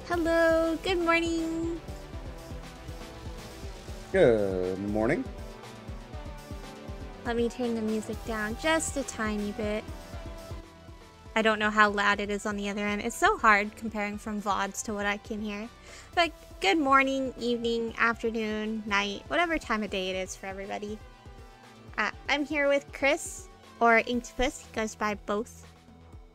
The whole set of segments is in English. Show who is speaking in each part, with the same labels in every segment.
Speaker 1: Hello, good morning.
Speaker 2: Good morning.
Speaker 1: Let me turn the music down just a tiny bit. I don't know how loud it is on the other end. It's so hard comparing from VODs to what I can hear. But good morning, evening, afternoon, night, whatever time of day it is for everybody. I'm here with Chris, or Inktopuss, he goes by both.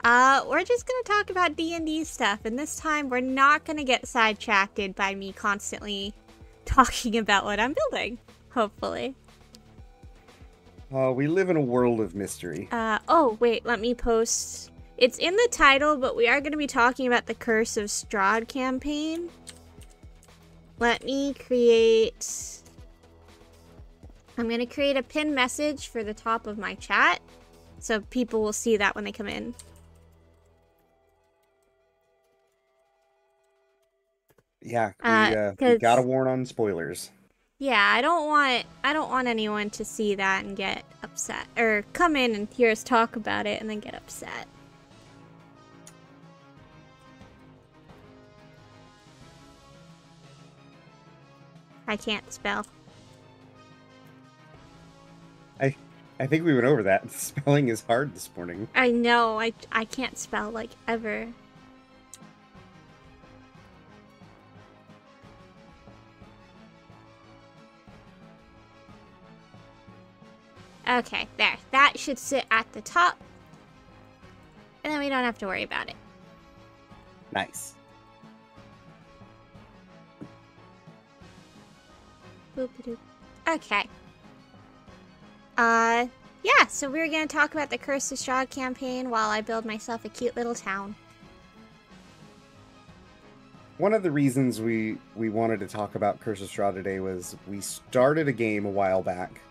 Speaker 1: We're just gonna talk about D&D stuff, and this time we're not gonna get sidetracked by me constantly talking about what I'm building, hopefully.
Speaker 2: We live in a world of mystery.
Speaker 1: Oh, wait, let me post. It's in the title, but we are going to be talking about the Curse of Strahd campaign. Let me create... I'm going to create a pinned message for the top of my chat, so people will see that when they come in.
Speaker 2: Yeah, we gotta warn on spoilers.
Speaker 1: Yeah, I don't want anyone to see that and get upset, or come in and hear us talk about it and then get upset. I can't spell.
Speaker 2: I think we went over that. Spelling is hard this morning.
Speaker 1: I know, I can't spell, like, ever. Okay, there. That should sit at the top. And then we don't have to worry about it.
Speaker 2: Nice.
Speaker 1: Boop-a-doop. Okay. Yeah, so we're gonna talk about the Curse of Strahd campaign while I build myself a cute little town.
Speaker 2: One of the reasons we wanted to talk about Curse of Strahd today was we started a game a while back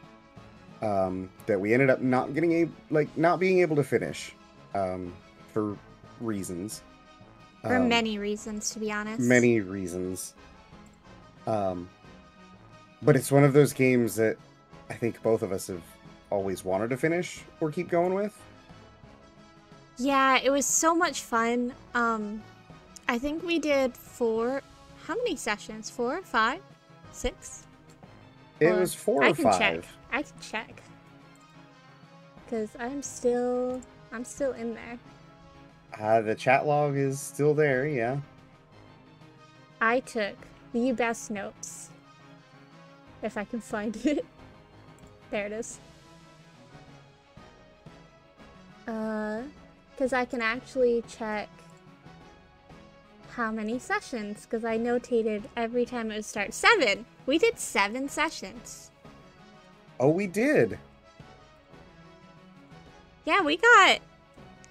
Speaker 2: that we ended up not being able to finish for reasons.
Speaker 1: For many reasons, to be honest.
Speaker 2: Many reasons. But it's one of those games that I think both of us have always wanted to finish or keep going with.
Speaker 1: Yeah, it was so much fun. I think we did how many sessions? 4, 5, 6?
Speaker 2: It was 4 or 5.
Speaker 1: I can check. Because I'm still in there.
Speaker 2: The chat log is still there, yeah.
Speaker 1: I took the best notes. If I can find it. There it is. Because I can actually check how many sessions, because I notated every time it would start. 7! We did 7 sessions.
Speaker 2: Oh, we did!
Speaker 1: Yeah, we got...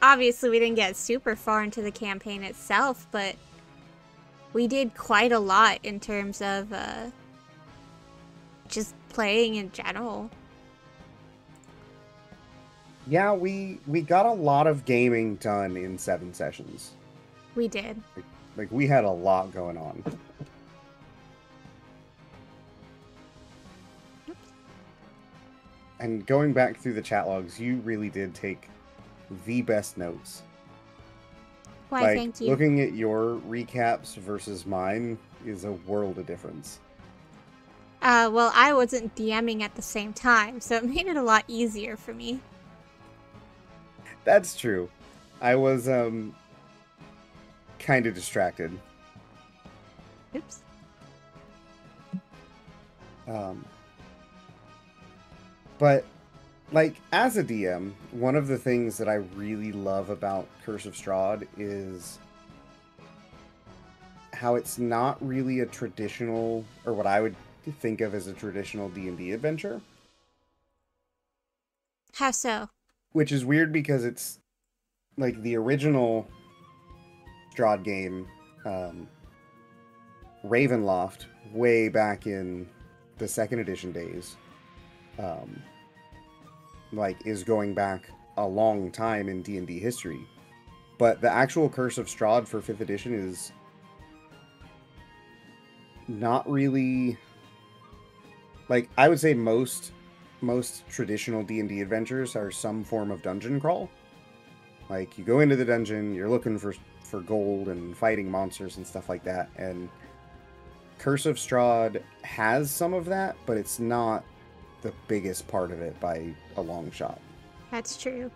Speaker 1: Obviously, we didn't get super far into the campaign itself, but we did quite a lot in terms of, just playing in general.
Speaker 2: Yeah, we got a lot of gaming done in 7 sessions.
Speaker 1: We did.
Speaker 2: Like, we had a lot going on.
Speaker 1: Oops.
Speaker 2: And going back through the chat logs, you really did take the best notes.
Speaker 1: Why,
Speaker 2: like,
Speaker 1: thank you.
Speaker 2: Looking at your recaps versus mine is a world of difference.
Speaker 1: Well, I wasn't DMing at the same time, so it made it a lot easier for me.
Speaker 2: That's true. I was, kind of distracted.
Speaker 1: Oops.
Speaker 2: But, like, as a DM, one of the things that I really love about Curse of Strahd is how it's not really a traditional, or what I would think of as a traditional D&D adventure.
Speaker 1: How so?
Speaker 2: Which is weird because it's, like, the original Strahd game, Ravenloft, way back in the 2nd edition days, like, is going back a long time in D&D history. But the actual Curse of Strahd for 5th edition is not really... Like, I would say most traditional D&D adventures are some form of dungeon crawl. Like, you go into the dungeon, you're looking for for gold and fighting monsters and stuff like that. And Curse of Strahd has some of that, but it's not the biggest part of it by a long shot.
Speaker 1: That's true.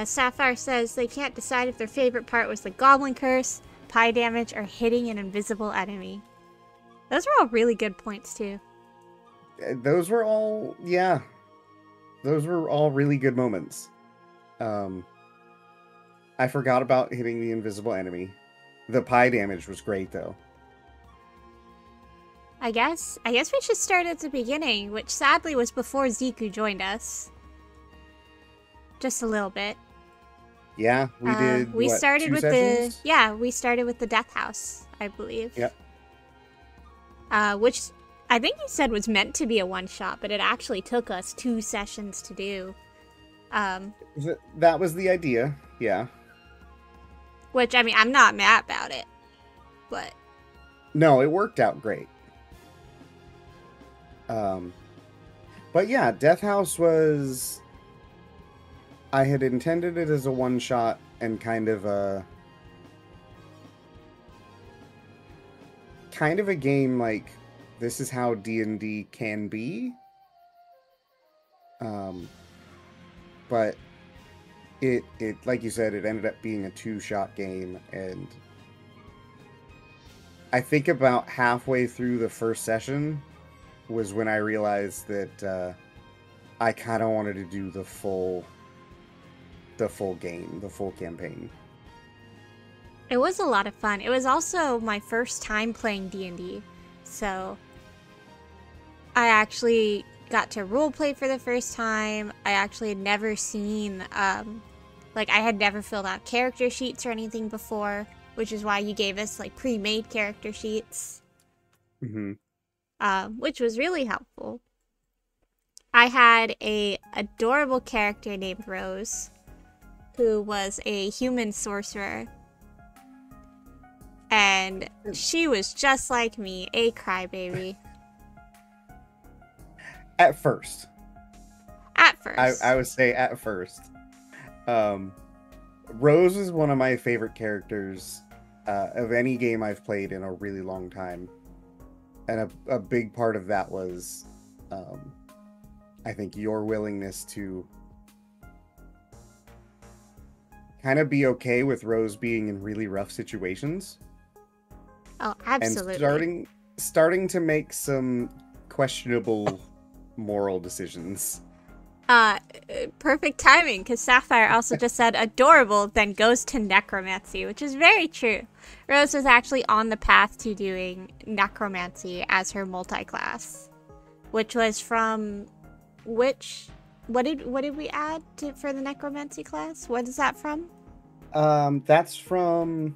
Speaker 1: Sapphire says they can't decide if their favorite part was the goblin curse, pie damage, or hitting an invisible enemy. Those were all really good points, too.
Speaker 2: Those were all, yeah. Those were all really good moments. I forgot about hitting the invisible enemy. The pie damage was great, though.
Speaker 1: I guess we should start at the beginning, which sadly was before Ziku joined us. Just a little bit.
Speaker 2: Yeah, we did.
Speaker 1: We started
Speaker 2: 2
Speaker 1: with
Speaker 2: sessions?
Speaker 1: we started with the Death House, I believe.
Speaker 2: Yep.
Speaker 1: Which I think you said was meant to be a one-shot, but it actually took us 2 sessions to do.
Speaker 2: That was the idea, yeah.
Speaker 1: Which, I mean, I'm not mad about it, but...
Speaker 2: No, it worked out great. But yeah, Death House was... I had intended it as a one-shot and kind of a game like, this is how D&D can be. But it like you said, it ended up being a 2-shot game, and I think about halfway through the first session was when I realized that I kind of wanted to do the full game, the full campaign.
Speaker 1: It was a lot of fun. It was also my first time playing D&D, so I actually got to roleplay for the first time. I actually had never seen, like, I had never filled out character sheets or anything before, which is why you gave us, like, pre-made character sheets.
Speaker 2: Mm-hmm.
Speaker 1: Which was really helpful. I had a adorable character named Rose, who was a human sorcerer. And she was just like me, a crybaby.
Speaker 2: At first.
Speaker 1: At first.
Speaker 2: I would say at first. Rose is one of my favorite characters of any game I've played in a really long time. And a big part of that was, I think, your willingness to kind of be okay with Rose being in really rough situations.
Speaker 1: Oh, absolutely.
Speaker 2: And starting to make some questionable moral decisions.
Speaker 1: Perfect timing, because Sapphire also just said adorable, then goes to necromancy, which is very true. Rose was actually on the path to doing necromancy as her multi-class, which was from what did we add for the necromancy class? What is that from?
Speaker 2: That's from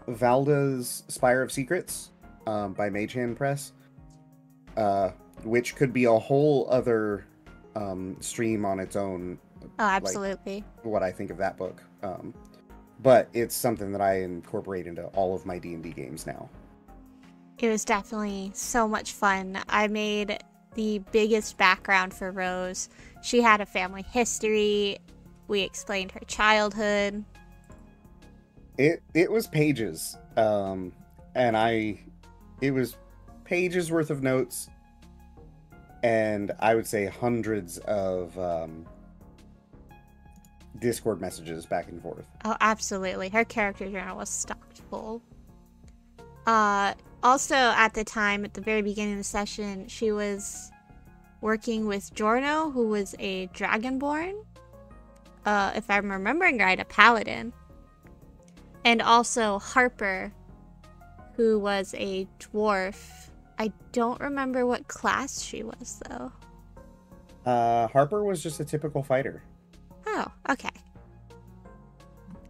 Speaker 2: Valda's Spire of Secrets, by Mage Hand Press, which could be a whole other stream on its own.
Speaker 1: Oh, absolutely.
Speaker 2: Like, what I think of that book. But it's something that I incorporate into all of my D&D games now.
Speaker 1: It was definitely so much fun. I made the biggest background for Rose. She had a family history. We explained her childhood.
Speaker 2: It was pages. And it was pages worth of notes. And I would say hundreds of Discord messages back and forth.
Speaker 1: Oh, absolutely. Her character journal was stocked full. Also, at the time, at the very beginning of the session, she was working with Jorno, who was a Dragonborn. If I'm remembering right, a paladin. And also Harper, who was a dwarf. I don't remember what class she was, though.
Speaker 2: Harper was just a typical fighter.
Speaker 1: Oh, okay.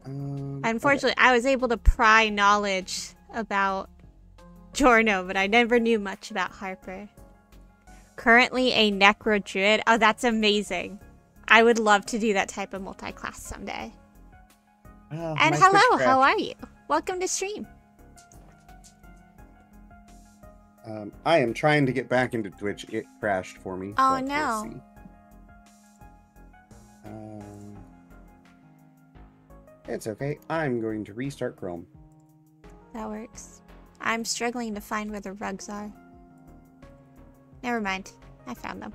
Speaker 1: Unfortunately, okay. I was able to pry knowledge about Jorno, but I never knew much about Harper. Currently a Necro Druid. Oh, that's amazing. I would love to do that type of multi-class someday. And hello, how are you? Welcome to stream.
Speaker 2: I am trying to get back into Twitch. It crashed for me.
Speaker 1: Oh, no.
Speaker 2: It's okay. I'm going to restart Chrome.
Speaker 1: That works. I'm struggling to find where the rugs are. Never mind. I found them.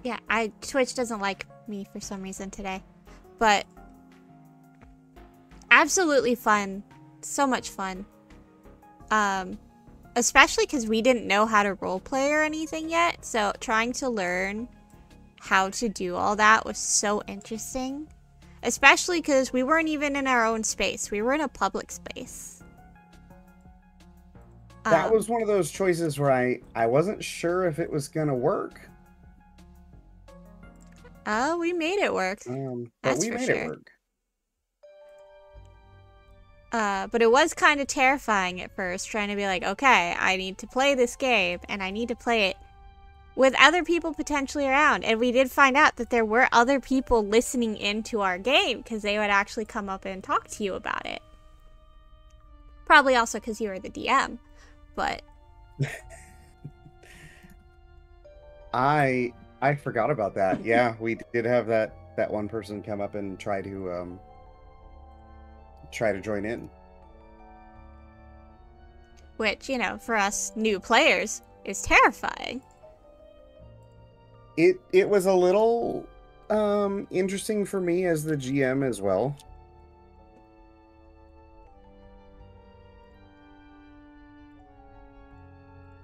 Speaker 1: Yeah, Twitch doesn't like me for some reason today. But absolutely fun. So much fun. Especially because we didn't know how to roleplay or anything yet. So trying to learn how to do all that was so interesting. Especially because we weren't even in our own space. We were in a public space.
Speaker 2: That was one of those choices where I wasn't sure if it was going to work.
Speaker 1: Oh, we made it work.
Speaker 2: But we made it work.
Speaker 1: But it was kind of terrifying at first, trying to be like, okay, I need to play this game, and I need to play it with other people potentially around. And we did find out that there were other people listening into our game, because they would actually come up and talk to you about it. Probably also because you were the DM, but...
Speaker 2: I forgot about that. Yeah, we did have that one person come up and try to join in.
Speaker 1: Which, you know, for us new players, is terrifying.
Speaker 2: It was a little interesting for me as the GM as well.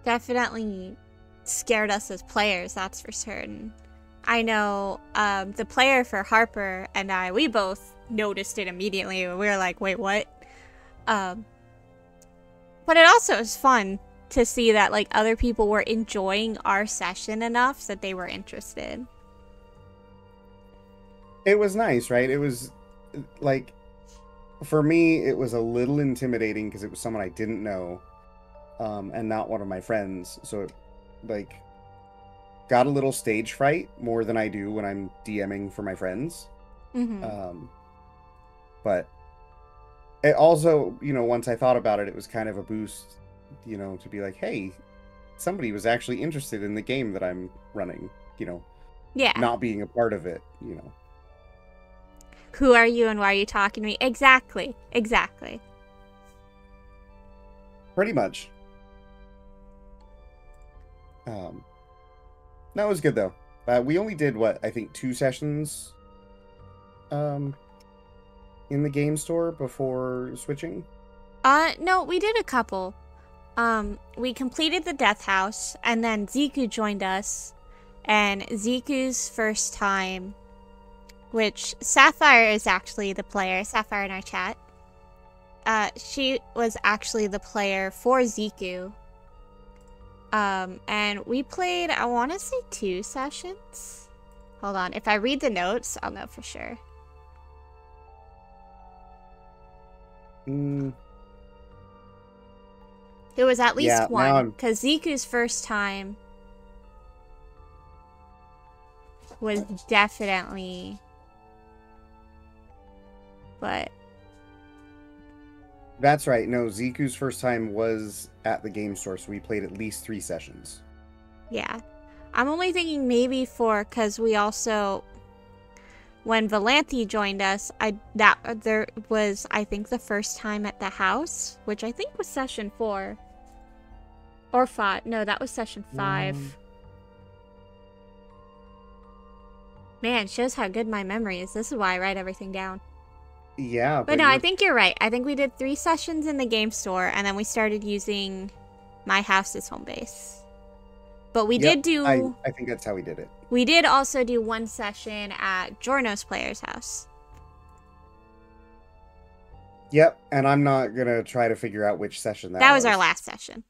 Speaker 1: Definitely scared us as players, that's for certain. I know the player for Harper and I, we both noticed it immediately. We were like, wait, what? But it also was fun to see that like other people were enjoying our session enough that they were interested.
Speaker 2: It was nice, right? It was like, for me, it was a little intimidating because it was someone I didn't know, and not one of my friends. So it, like, got a little stage fright more than I do when I'm DMing for my friends.
Speaker 1: Mm-hmm.
Speaker 2: But it also, you know, once I thought about it, it was kind of a boost, you know, to be like, hey, somebody was actually interested in the game that I'm running, you know,
Speaker 1: yeah,
Speaker 2: not being a part of it, you know.
Speaker 1: Who are you and why are you talking to me? Exactly.
Speaker 2: Pretty much. That was good though. We only did what, I think 2 sessions in the game store before switching.
Speaker 1: No, we did a couple. We completed the Death House, and then Ziku joined us, and Ziku's first time, which Sapphire is actually the player, Sapphire in our chat. She was actually the player for Ziku. And we played, I want to say 2 sessions. Hold on, if I read the notes, I'll know for sure. It was at least one, because Ziku's first time was definitely, but...
Speaker 2: That's right. No, Ziku's first time was at the game store, so we played at least 3 sessions.
Speaker 1: Yeah. I'm only thinking maybe because we also, when Valanthi joined us, there was, I think, the first time at the house, which I think was session 4. Or 5. No, that was session 5. Man, shows how good my memory is. This is why I write everything down.
Speaker 2: Yeah.
Speaker 1: But no, I think you're right. I think we did 3 sessions in the game store, and then we started using my house as home base. But we did do...
Speaker 2: I think that's how we did it.
Speaker 1: We did also do 1 session at Jorno's player's house.
Speaker 2: Yep, and I'm not going to try to figure out which session that was.
Speaker 1: That was our last session.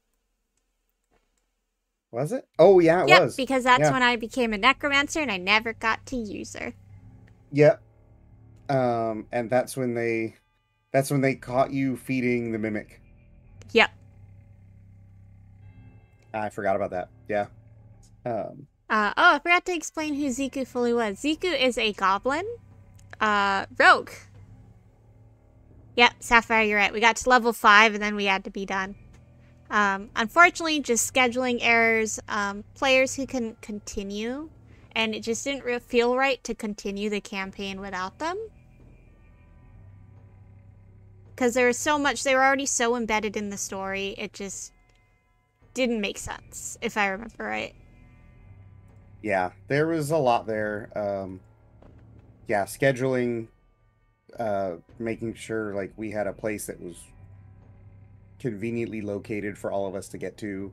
Speaker 2: Was it? Oh, yeah, it was.
Speaker 1: Yep, because that's when I became a necromancer, and I never got to use her.
Speaker 2: Yep. And that's when they caught you feeding the mimic.
Speaker 1: Yep.
Speaker 2: I forgot about that. Yeah.
Speaker 1: I forgot to explain who Ziku fully was. Ziku is a goblin, rogue. Yep, Sapphire, you're right. We got to level 5 and then we had to be done. Unfortunately, just scheduling errors, players who can continue, and it just didn't feel right to continue the campaign without them. Because there was so much, they were already so embedded in the story, it just didn't make sense, if I remember right.
Speaker 2: Yeah, there was a lot there. Yeah, scheduling, making sure like we had a place that was conveniently located for all of us to get to.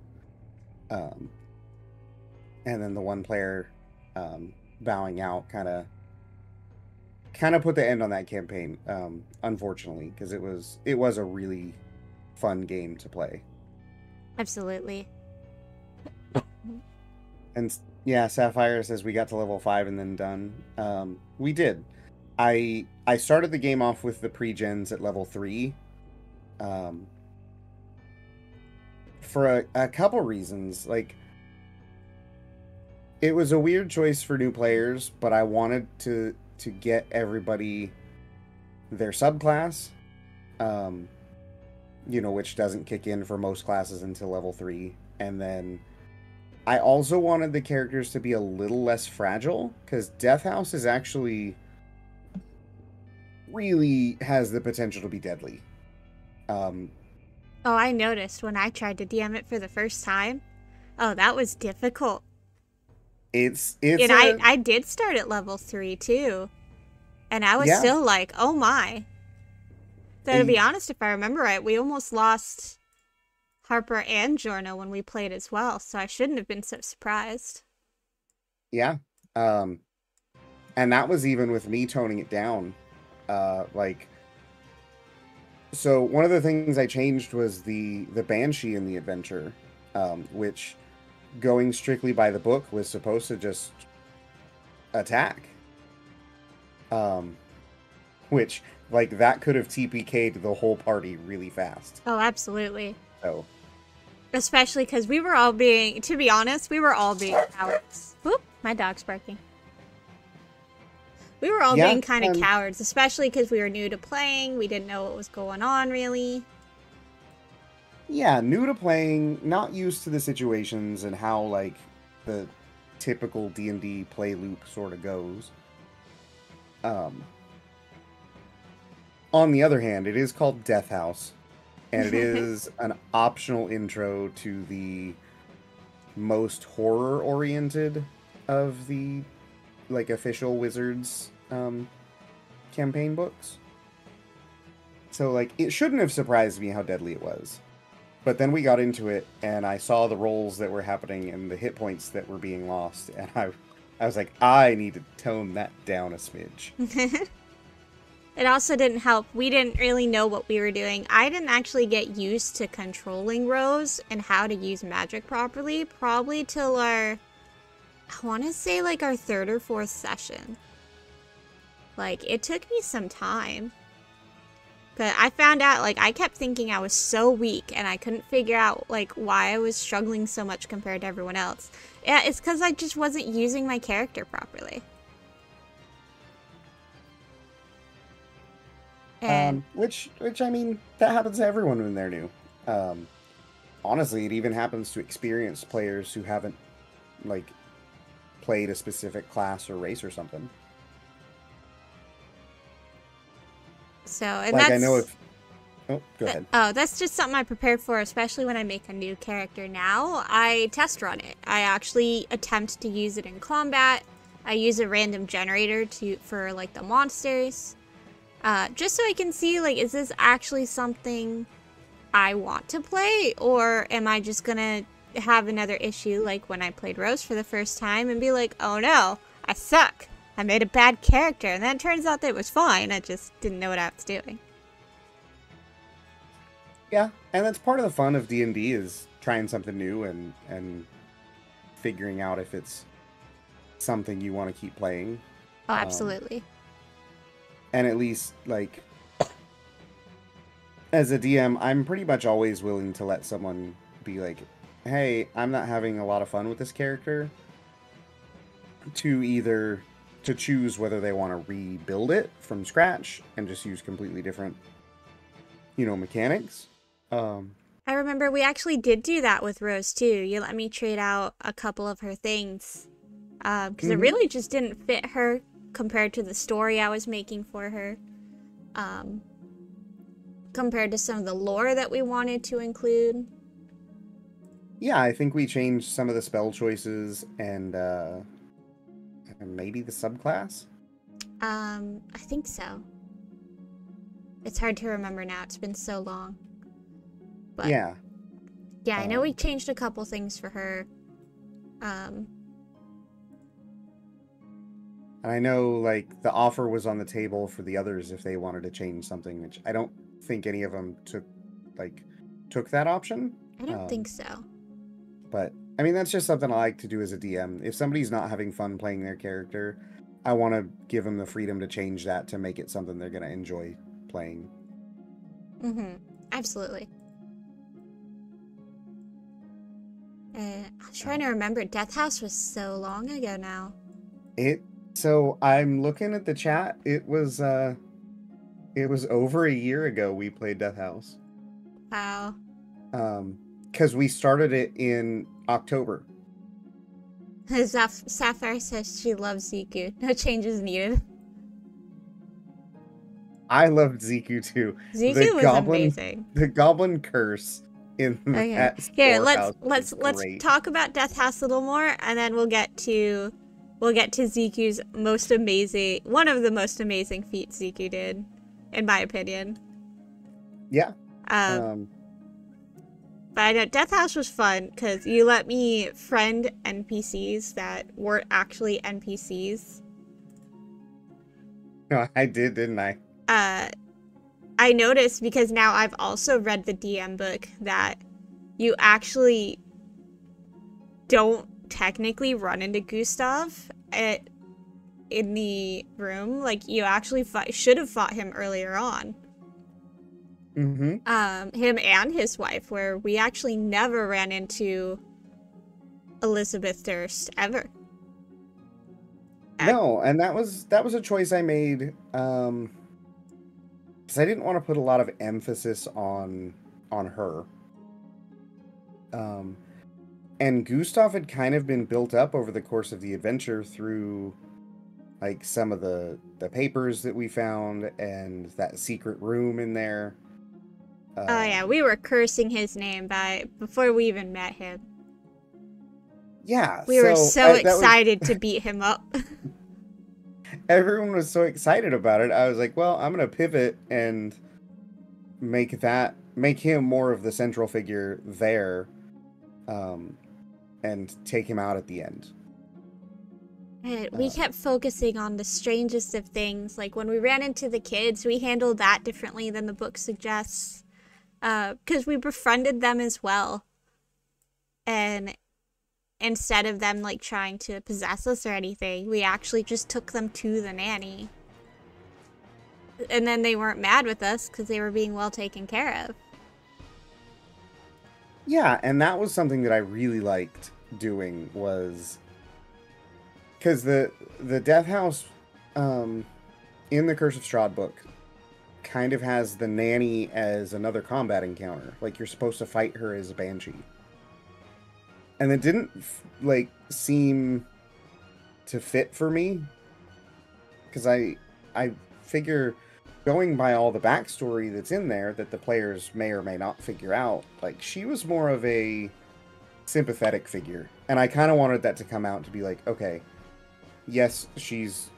Speaker 2: And then the one player bowing out kind of put the end on that campaign, unfortunately, because it was a really fun game to play.
Speaker 1: Absolutely.
Speaker 2: And yeah, Sapphire says we got to level 5 and then done. We did. I started the game off with the pre-gens at level 3. For a couple reasons. Like, it was a weird choice for new players, but I wanted to get everybody their subclass, which doesn't kick in for most classes until level 3. And then I also wanted the characters to be a little less fragile, because Death House is actually really has the potential to be deadly.
Speaker 1: Oh, I noticed when I tried to DM it for the first time. Oh, that was difficult. I did start at level 3 too. And I was still like, oh my. Though to be honest, if I remember right, we almost lost Harper and Jorno when we played as well, so I shouldn't have been so surprised.
Speaker 2: Yeah. And that was even with me toning it down. So one of the things I changed was the Banshee in the adventure, which, going strictly by the book, was supposed to just attack. Which, like, that could have TPK'd the whole party really fast.
Speaker 1: Oh, absolutely.
Speaker 2: So.
Speaker 1: Especially because we were all being, to be honest, we were all being cowards. Whoop, my dog's barking. We were all being kind of cowards, especially because we were new to playing. We didn't know what was going on, really.
Speaker 2: Yeah, new to playing, not used to the situations and how, like, the typical D&D play loop sort of goes. On the other hand, it is called Death House, and it is an optional intro to the most horror-oriented of the, like, official Wizards campaign books. So, like, it shouldn't have surprised me how deadly it was. But then we got into it, and I saw the rolls that were happening and the hit points that were being lost, and I was like, I need to tone that down a smidge.
Speaker 1: It also didn't help. We didn't really know what we were doing. I didn't actually get used to controlling Rose and how to use magic properly, probably till I want to say, like, our 3rd or 4th session. Like, it took me some time. But I found out, like, I kept thinking I was so weak, and I couldn't figure out, like, why I was struggling so much compared to everyone else. Yeah, it's because I just wasn't using my character properly. And
Speaker 2: which I mean, that happens to everyone when they're new. Honestly, it even happens to experienced players who haven't, like, played a specific class or race or something.
Speaker 1: So, and
Speaker 2: like,
Speaker 1: that's...
Speaker 2: I know if... Oh, go ahead.
Speaker 1: Oh, that's just something I prepare for, especially when I make a new character now. I test run it. I actually attempt to use it in combat. I use a random generator for, like, the monsters. Just so I can see, like, is this actually something I want to play? Or am I just gonna have another issue like when I played Rose for the first time and be like, oh no, I suck. I made a bad character. And then it turns out that it was fine. I just didn't know what I was doing.
Speaker 2: Yeah, and that's part of the fun of D&D is trying something new and figuring out if it's something you want to keep playing.
Speaker 1: Oh, absolutely.
Speaker 2: And at least, like, as a DM, I'm pretty much always willing to let someone be like, hey, I'm not having a lot of fun with this character. To choose whether they want to rebuild it from scratch and just use completely different, mechanics.
Speaker 1: I remember we actually did do that with Rose, too. You let me trade out a couple of her things. Because it really just didn't fit her because compared to the story I was making for her. Because compared to some of the lore that we wanted to include.
Speaker 2: Yeah, I think we changed some of the spell choices and maybe the subclass?
Speaker 1: I think so. It's hard to remember now. It's been so long. But
Speaker 2: yeah.
Speaker 1: Yeah, I know we changed a couple things for her.
Speaker 2: And I know, like, the offer was on the table for the others if they wanted to change something, which I don't think any of them took that option.
Speaker 1: I don't think so.
Speaker 2: But, I mean, that's just something I like to do as a DM. If somebody's not having fun playing their character, I want to give them the freedom to change that to make it something they're going to enjoy playing.
Speaker 1: Mm-hmm. Absolutely. I'm trying to remember. Death House was so long ago now.
Speaker 2: So I'm looking at the chat. It was over a year ago we played Death House.
Speaker 1: Wow.
Speaker 2: Because we started it in October.
Speaker 1: Sapphire says she loves Ziku. No changes needed.
Speaker 2: I loved Ziku too.
Speaker 1: Ziku was amazing.
Speaker 2: The goblin curse in that
Speaker 1: Here, let's talk about Death House a little more, and then we'll get to Ziku's one of the most amazing feats Ziku did, in my opinion.
Speaker 2: Yeah.
Speaker 1: But I know Death House was fun because you let me friend NPCs that weren't actually NPCs.
Speaker 2: No, I did, didn't I?
Speaker 1: I noticed, because now I've also read the DM book, that you actually don't technically run into Gustav in the room. Like, you actually should have fought him earlier on.
Speaker 2: Mm-hmm.
Speaker 1: Him and his wife, where we actually never ran into Elizabeth Durst ever.
Speaker 2: No, and that was a choice I made because I didn't want to put a lot of emphasis on her. And Gustav had kind of been built up over the course of the adventure through, like, some of the papers that we found and that secret room in there.
Speaker 1: Oh yeah, we were cursing his name before we even met him.
Speaker 2: Yeah,
Speaker 1: we were so excited to beat him up.
Speaker 2: Everyone was so excited about it. I was like, well, I'm gonna pivot and make him more of the central figure there, and take him out at the end.
Speaker 1: And we kept focusing on the strangest of things. Like, when we ran into the kids, we handled that differently than the book suggests. Because we befriended them as well. And instead of them, like, trying to possess us or anything, we actually just took them to the nanny. And then they weren't mad with us because they were being well taken care of.
Speaker 2: Yeah, and that was something that I really liked doing, was because the Death House in the Curse of Strahd book kind of has the nanny as another combat encounter. Like, you're supposed to fight her as a banshee. And it didn't, like, seem to fit for me. Because I figure, going by all the backstory that's in there that the players may or may not figure out, like, she was more of a sympathetic figure. And I kind of wanted that to come out to be like, okay, yes, she's,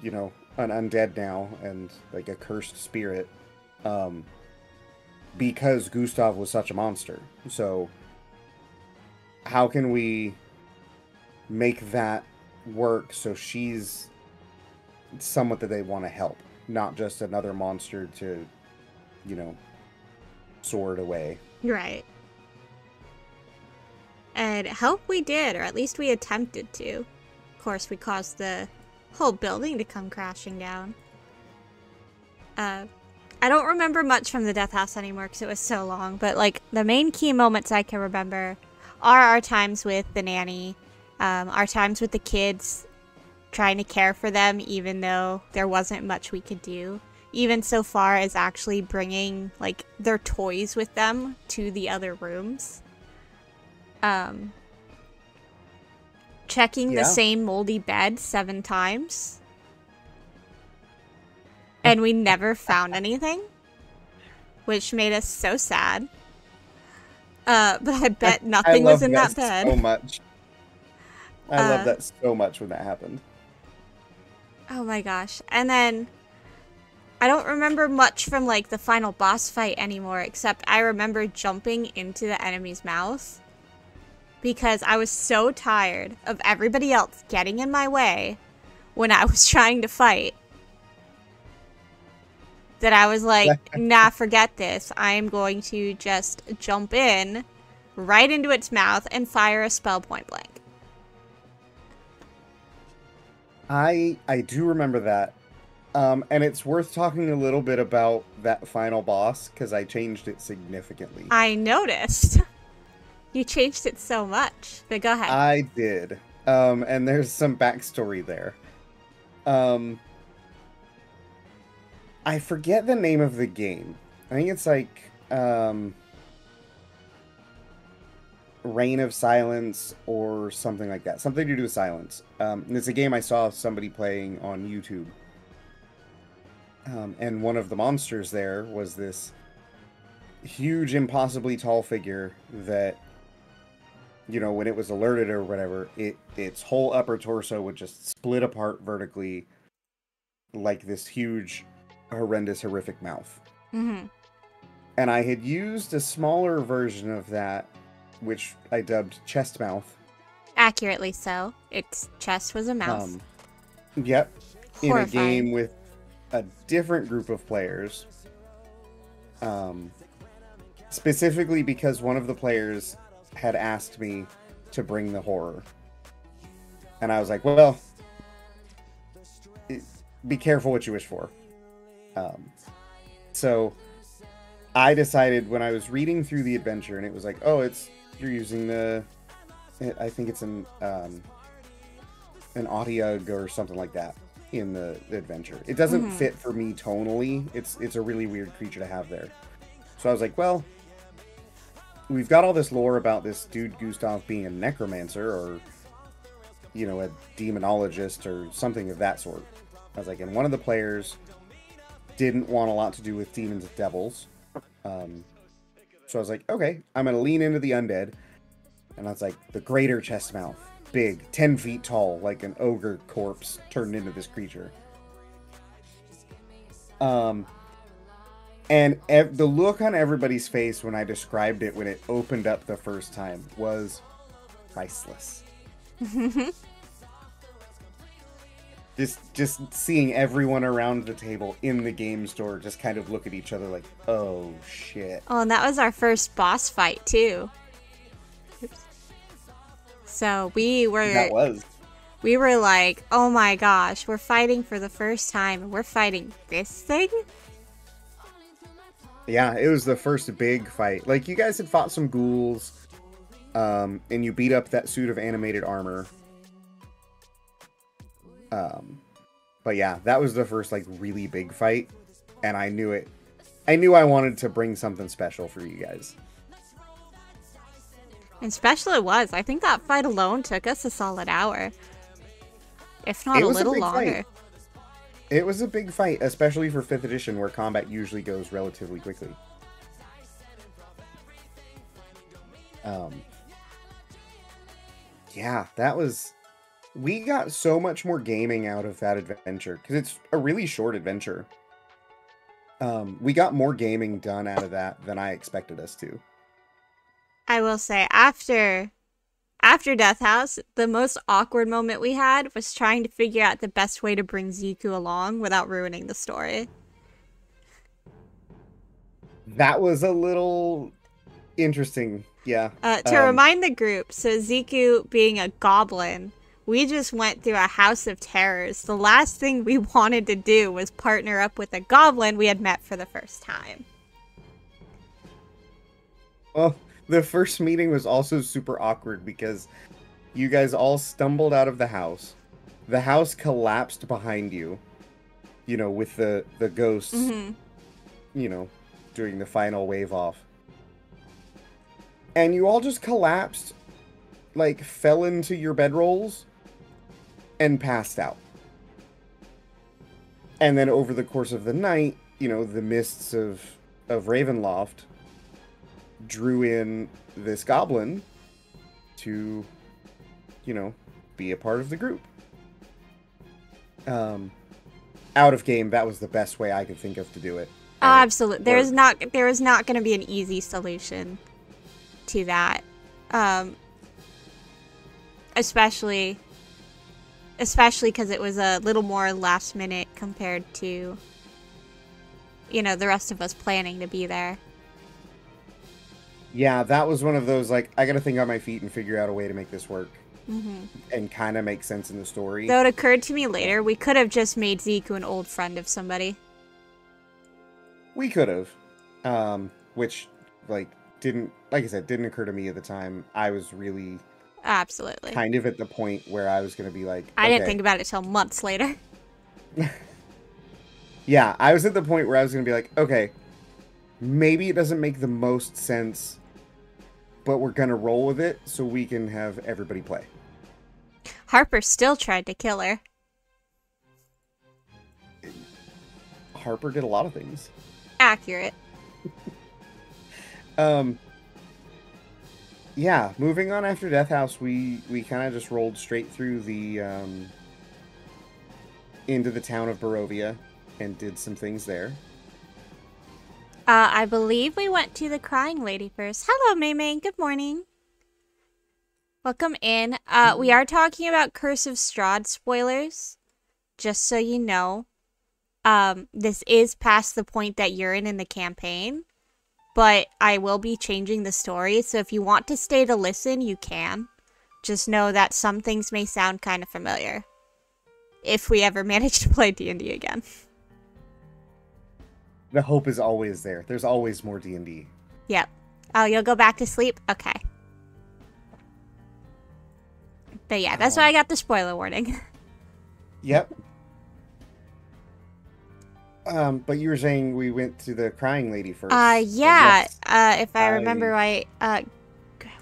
Speaker 2: you know, an undead now and like a cursed spirit, because Gustav was such a monster. So how can we make that work so she's someone that they want to help, not just another monster to, you know, sword away.
Speaker 1: Right. And help we did, or at least we attempted to. Of course, we caused the whole building to come crashing down. I don't remember much from the Death House anymore because it was so long, but like the main key moments I can remember are our times with the nanny, our times with the kids, trying to care for them even though there wasn't much we could do. Even so far as actually bringing like their toys with them to the other rooms. Checking the same moldy bed 7 times. And we never found anything. which made us so sad. But I bet
Speaker 2: I
Speaker 1: nothing
Speaker 2: love
Speaker 1: was in that
Speaker 2: that
Speaker 1: bed.
Speaker 2: so much. I love that so much when that happened.
Speaker 1: Oh my gosh. And then I don't remember much from like the final boss fight anymore, except I remember jumping into the enemy's mouth because I was so tired of everybody else getting in my way when I was trying to fight that I was like, nah, forget this. I am going to just jump in right into its mouth and fire a spell point blank.
Speaker 2: I do remember that. And it's worth talking a little bit about that final boss, because I changed it significantly.
Speaker 1: I noticed. You changed it so much. But go ahead.
Speaker 2: I did. And there's some backstory there. I forget the name of the game. I think it's like, Reign of Silence or something like that. Something to do with silence. And it's a game I saw somebody playing on YouTube. And one of the monsters there was this huge, impossibly tall figure that, you know, when it was alerted or whatever, its whole upper torso would just split apart vertically like this huge, horrendous, horrific mouth.
Speaker 1: Mm-hmm.
Speaker 2: And I had used a smaller version of that, which I dubbed Chest Mouth.
Speaker 1: Accurately so. Its chest was a mouth.
Speaker 2: Yep.
Speaker 1: Horrifying.
Speaker 2: In a game with a different group of players. Specifically because one of the players had asked me to bring the horror. And I was like, well, be careful what you wish for. So I decided when I was reading through the adventure, and it was like, oh, you're using I think it's an Audiug or something like that in the adventure. It doesn't fit for me tonally. It's a really weird creature to have there. So I was like, well, we've got all this lore about this dude Gustav being a necromancer or, you know, a demonologist or something of that sort. I was like, and one of the players didn't want a lot to do with demons and devils. So I was like, okay, I'm going to lean into the undead. And I was like, the greater chest mouth. Big, 10 feet tall, like an ogre corpse turned into this creature. And the look on everybody's face when I described it when it opened up the first time was priceless. Just seeing everyone around the table in the game store just kind of look at each other like, oh shit.
Speaker 1: Oh, and that was our first boss fight too. Oops. So we were like, oh my gosh, we're fighting for the first time and we're fighting this thing?
Speaker 2: Yeah, it was the first big fight. Like, you guys had fought some ghouls, and you beat up that suit of animated armor. But yeah, that was the first, like, really big fight, and I knew it. I knew I wanted to bring something special for you guys.
Speaker 1: And special it was. I think that fight alone took us a solid hour. If not a little longer.
Speaker 2: Fight. It was a big fight, especially for 5th edition, where combat usually goes relatively quickly. Yeah, that was... We got so much more gaming out of that adventure, because it's a really short adventure. We got more gaming done out of that than I expected us to.
Speaker 1: I will say, after Death House, the most awkward moment we had was trying to figure out the best way to bring Ziku along without ruining the story.
Speaker 2: That was a little interesting, yeah.
Speaker 1: To remind the group, so Ziku being a goblin, we just went through a house of terrors. The last thing we wanted to do was partner up with a goblin we had met for the first time.
Speaker 2: Well, the first meeting was also super awkward because you guys all stumbled out of the house. The house collapsed behind you, you know, with the ghosts, you know, doing the final wave off. And you all just collapsed, like, fell into your bedrolls and passed out. And then over the course of the night, you know, the mists of of Ravenloft drew in this goblin to, you know, be a part of the group. Out of game, that was the best way I could think of to do it.
Speaker 1: Oh, absolutely. There is not going to be an easy solution to that. Especially because it was a little more last minute compared to, you know, the rest of us planning to be there.
Speaker 2: Yeah, that was one of those, like, I gotta think on my feet and figure out a way to make this work.
Speaker 1: Mm-hmm.
Speaker 2: And kind of make sense in the story.
Speaker 1: Though it occurred to me later, we could have just made Ziku an old friend of somebody.
Speaker 2: We could have. Which, like, didn't occur to me at the time. I was really...
Speaker 1: Absolutely.
Speaker 2: Kind of at the point where I was going to be like...
Speaker 1: I didn't think about it till months later.
Speaker 2: Yeah, I was at the point where I was going to be like, okay, maybe it doesn't make the most sense, but we're going to roll with it so we can have everybody play.
Speaker 1: Harper still tried to kill her.
Speaker 2: Harper did a lot of things.
Speaker 1: Accurate.
Speaker 2: Yeah, moving on after Death House, we kind of just rolled straight through the, into the town of Barovia and did some things there.
Speaker 1: I believe we went to the Crying Lady first. Hello, May. Good morning. Welcome in. We are talking about Curse of Strahd spoilers, just so you know. This is past the point that you're in the campaign, but I will be changing the story, so if you want to stay to listen, you can. Just know that some things may sound kind of familiar, if we ever manage to play D&D again.
Speaker 2: The hope is always there. There's always more D&D.
Speaker 1: Yep. Oh, you'll go back to sleep? Okay. But yeah, that's why I got the spoiler warning.
Speaker 2: Yep. But you were saying we went to the Crying Lady first.
Speaker 1: Yeah. Yes, if I remember right,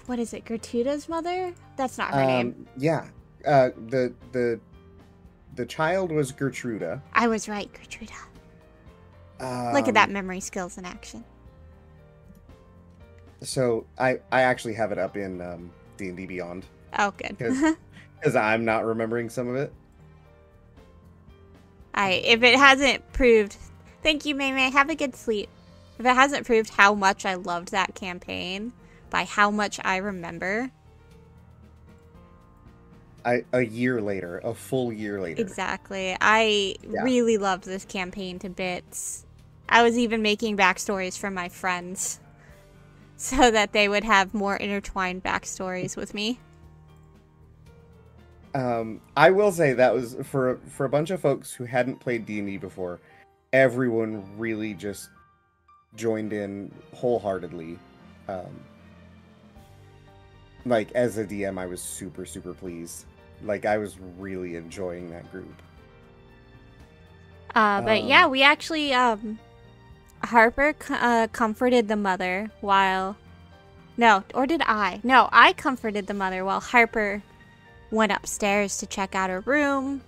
Speaker 1: what is it? Gertruda's mother? That's not her name.
Speaker 2: Yeah. The child was Gertruda.
Speaker 1: I was right, Gertruda. Look at that memory skills in action.
Speaker 2: So I actually have it up in D&D Beyond.
Speaker 1: Oh, good.
Speaker 2: Because I'm not remembering some of it.
Speaker 1: If it hasn't proved... Thank you, May. Have a good sleep. If it hasn't proved how much I loved that campaign, by how much I remember...
Speaker 2: A year later. A full year later.
Speaker 1: Exactly. I really loved this campaign to bits. I was even making backstories for my friends, so that they would have more intertwined backstories with me.
Speaker 2: I will say that was for a bunch of folks who hadn't played D&D before. Everyone really just joined in wholeheartedly. Like, as a DM, I was super, super pleased. Like, I was really enjoying that group.
Speaker 1: But yeah, we actually, Harper comforted the mother while... No, or did I? No, I comforted the mother while Harper went upstairs to check out her room.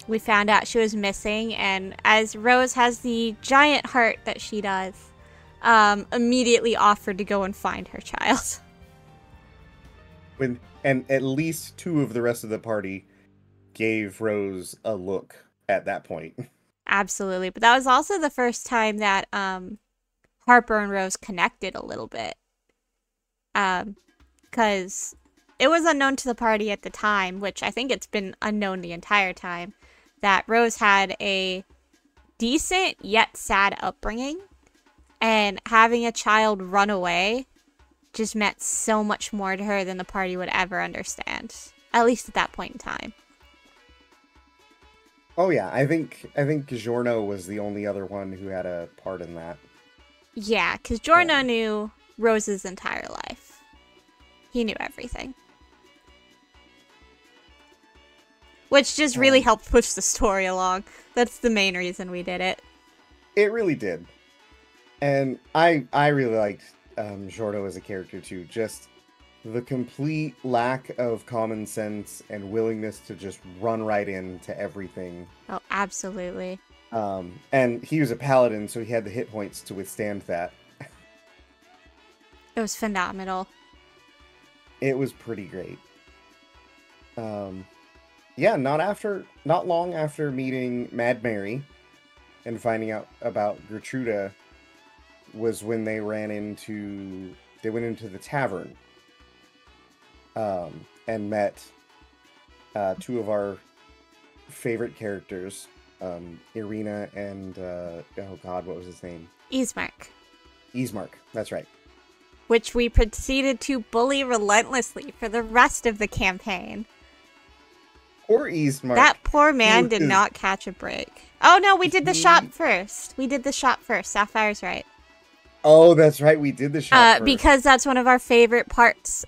Speaker 1: We found out she was missing, and as Rose has the giant heart that she does, immediately offered to go and find her child.
Speaker 2: And at least two of the rest of the party gave Rose a look at that point.
Speaker 1: Absolutely, but that was also the first time that Harper and Rose connected a little bit. Because it was unknown to the party at the time, which I think it's been unknown the entire time, that Rose had a decent yet sad upbringing, and having a child run away just meant so much more to her than the party would ever understand, at least at that point in time.
Speaker 2: Oh yeah, I think Giorno was the only other one who had a part in that.
Speaker 1: Yeah, because Giorno knew Rose's entire life. He knew everything. Which just really helped push the story along. That's the main reason we did it.
Speaker 2: It really did. And I really liked Giorno as a character too. Just the complete lack of common sense and willingness to just run right into everything.
Speaker 1: Oh, absolutely.
Speaker 2: And he was a paladin, so he had the hit points to withstand that.
Speaker 1: It was phenomenal.
Speaker 2: It was pretty great. Yeah, not long after meeting Mad Mary and finding out about Gertruda was when they went into the tavern, and met two of our favorite characters, Irina and oh god, what was his name? Ismark, that's right.
Speaker 1: Which we proceeded to bully relentlessly for the rest of the campaign.
Speaker 2: Poor Ismark.
Speaker 1: That poor man did not catch a break. Oh no, we did the shop first. Sapphire's right.
Speaker 2: Oh, that's right, we did the shop first.
Speaker 1: Because that's one of our favorite parts.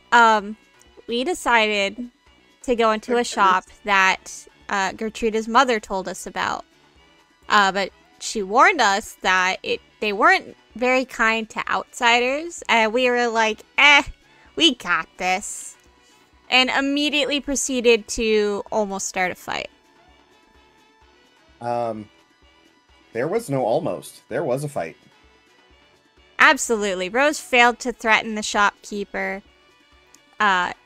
Speaker 1: We decided to go into a shop that Gertruda's mother told us about. But she warned us that they weren't very kind to outsiders, and we were like, we got this. And immediately proceeded to almost start a fight.
Speaker 2: There was no almost. There was a fight.
Speaker 1: Absolutely. Rose failed to threaten the shopkeeper.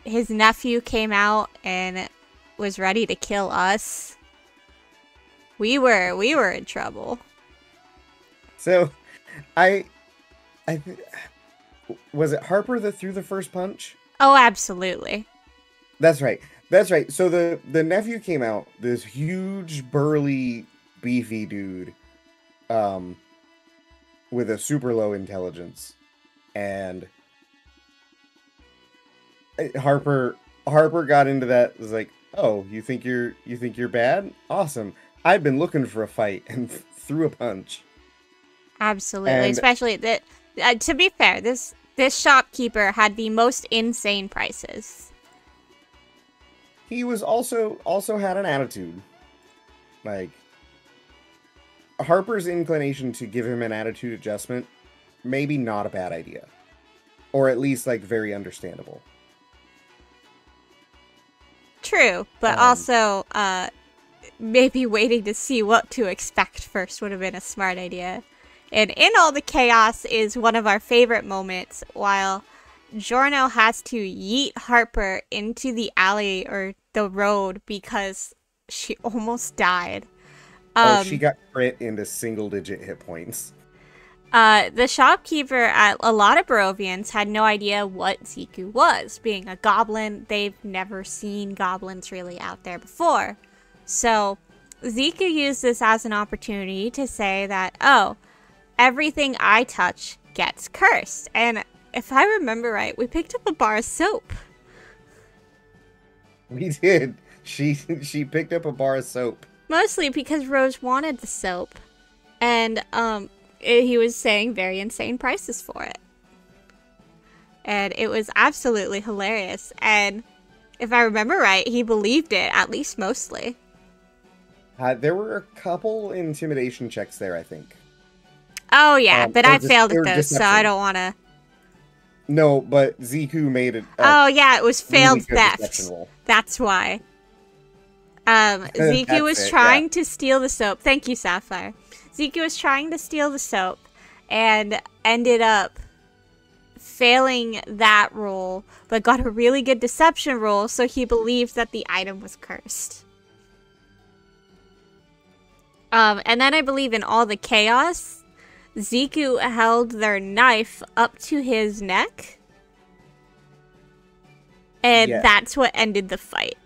Speaker 1: His nephew came out and was ready to kill us. We were in trouble.
Speaker 2: So, was it Harper that threw the first punch?
Speaker 1: Oh, absolutely.
Speaker 2: That's right. That's right. So the nephew came out, this huge, burly, beefy dude, with a super low intelligence, and Harper got into that. Was like, oh, you think you're bad? Awesome. I've been looking for a fight, and threw a punch.
Speaker 1: Absolutely.
Speaker 2: And
Speaker 1: especially that. To be fair, this shopkeeper had the most insane prices.
Speaker 2: He was also had an attitude. Like, Harper's inclination to give him an attitude adjustment, maybe not a bad idea. Or at least, like, very understandable.
Speaker 1: True, but also, maybe waiting to see what to expect first would have been a smart idea. And in all the chaos is one of our favorite moments, while Giorno has to yeet Harper into the alley or the road because she almost died.
Speaker 2: She got crit into single-digit hit points.
Speaker 1: The shopkeeper at a lot of Barovians had no idea what Ziku was. Being a goblin, they've never seen goblins really out there before. So Ziku used this as an opportunity to say that, oh, everything I touch gets cursed. And if I remember right, we picked up a bar of soap.
Speaker 2: We did. She picked up a bar of soap.
Speaker 1: Mostly because Rose wanted the soap. And he was saying very insane prices for it. And it was absolutely hilarious. And if I remember right, he believed it, at least mostly.
Speaker 2: There were a couple intimidation checks there, I think.
Speaker 1: Oh, yeah, but I failed at those, so I don't want to...
Speaker 2: No, but Ziku made it...
Speaker 1: oh, yeah, it was failed theft. That's why. Ziku was trying to steal the soap. Thank you, Sapphire. Ziku was trying to steal the soap and ended up failing that roll, but got a really good deception roll, so he believed that the item was cursed. And then I believe in all the chaos, Ziku held their knife up to his neck, and that's what ended the fight.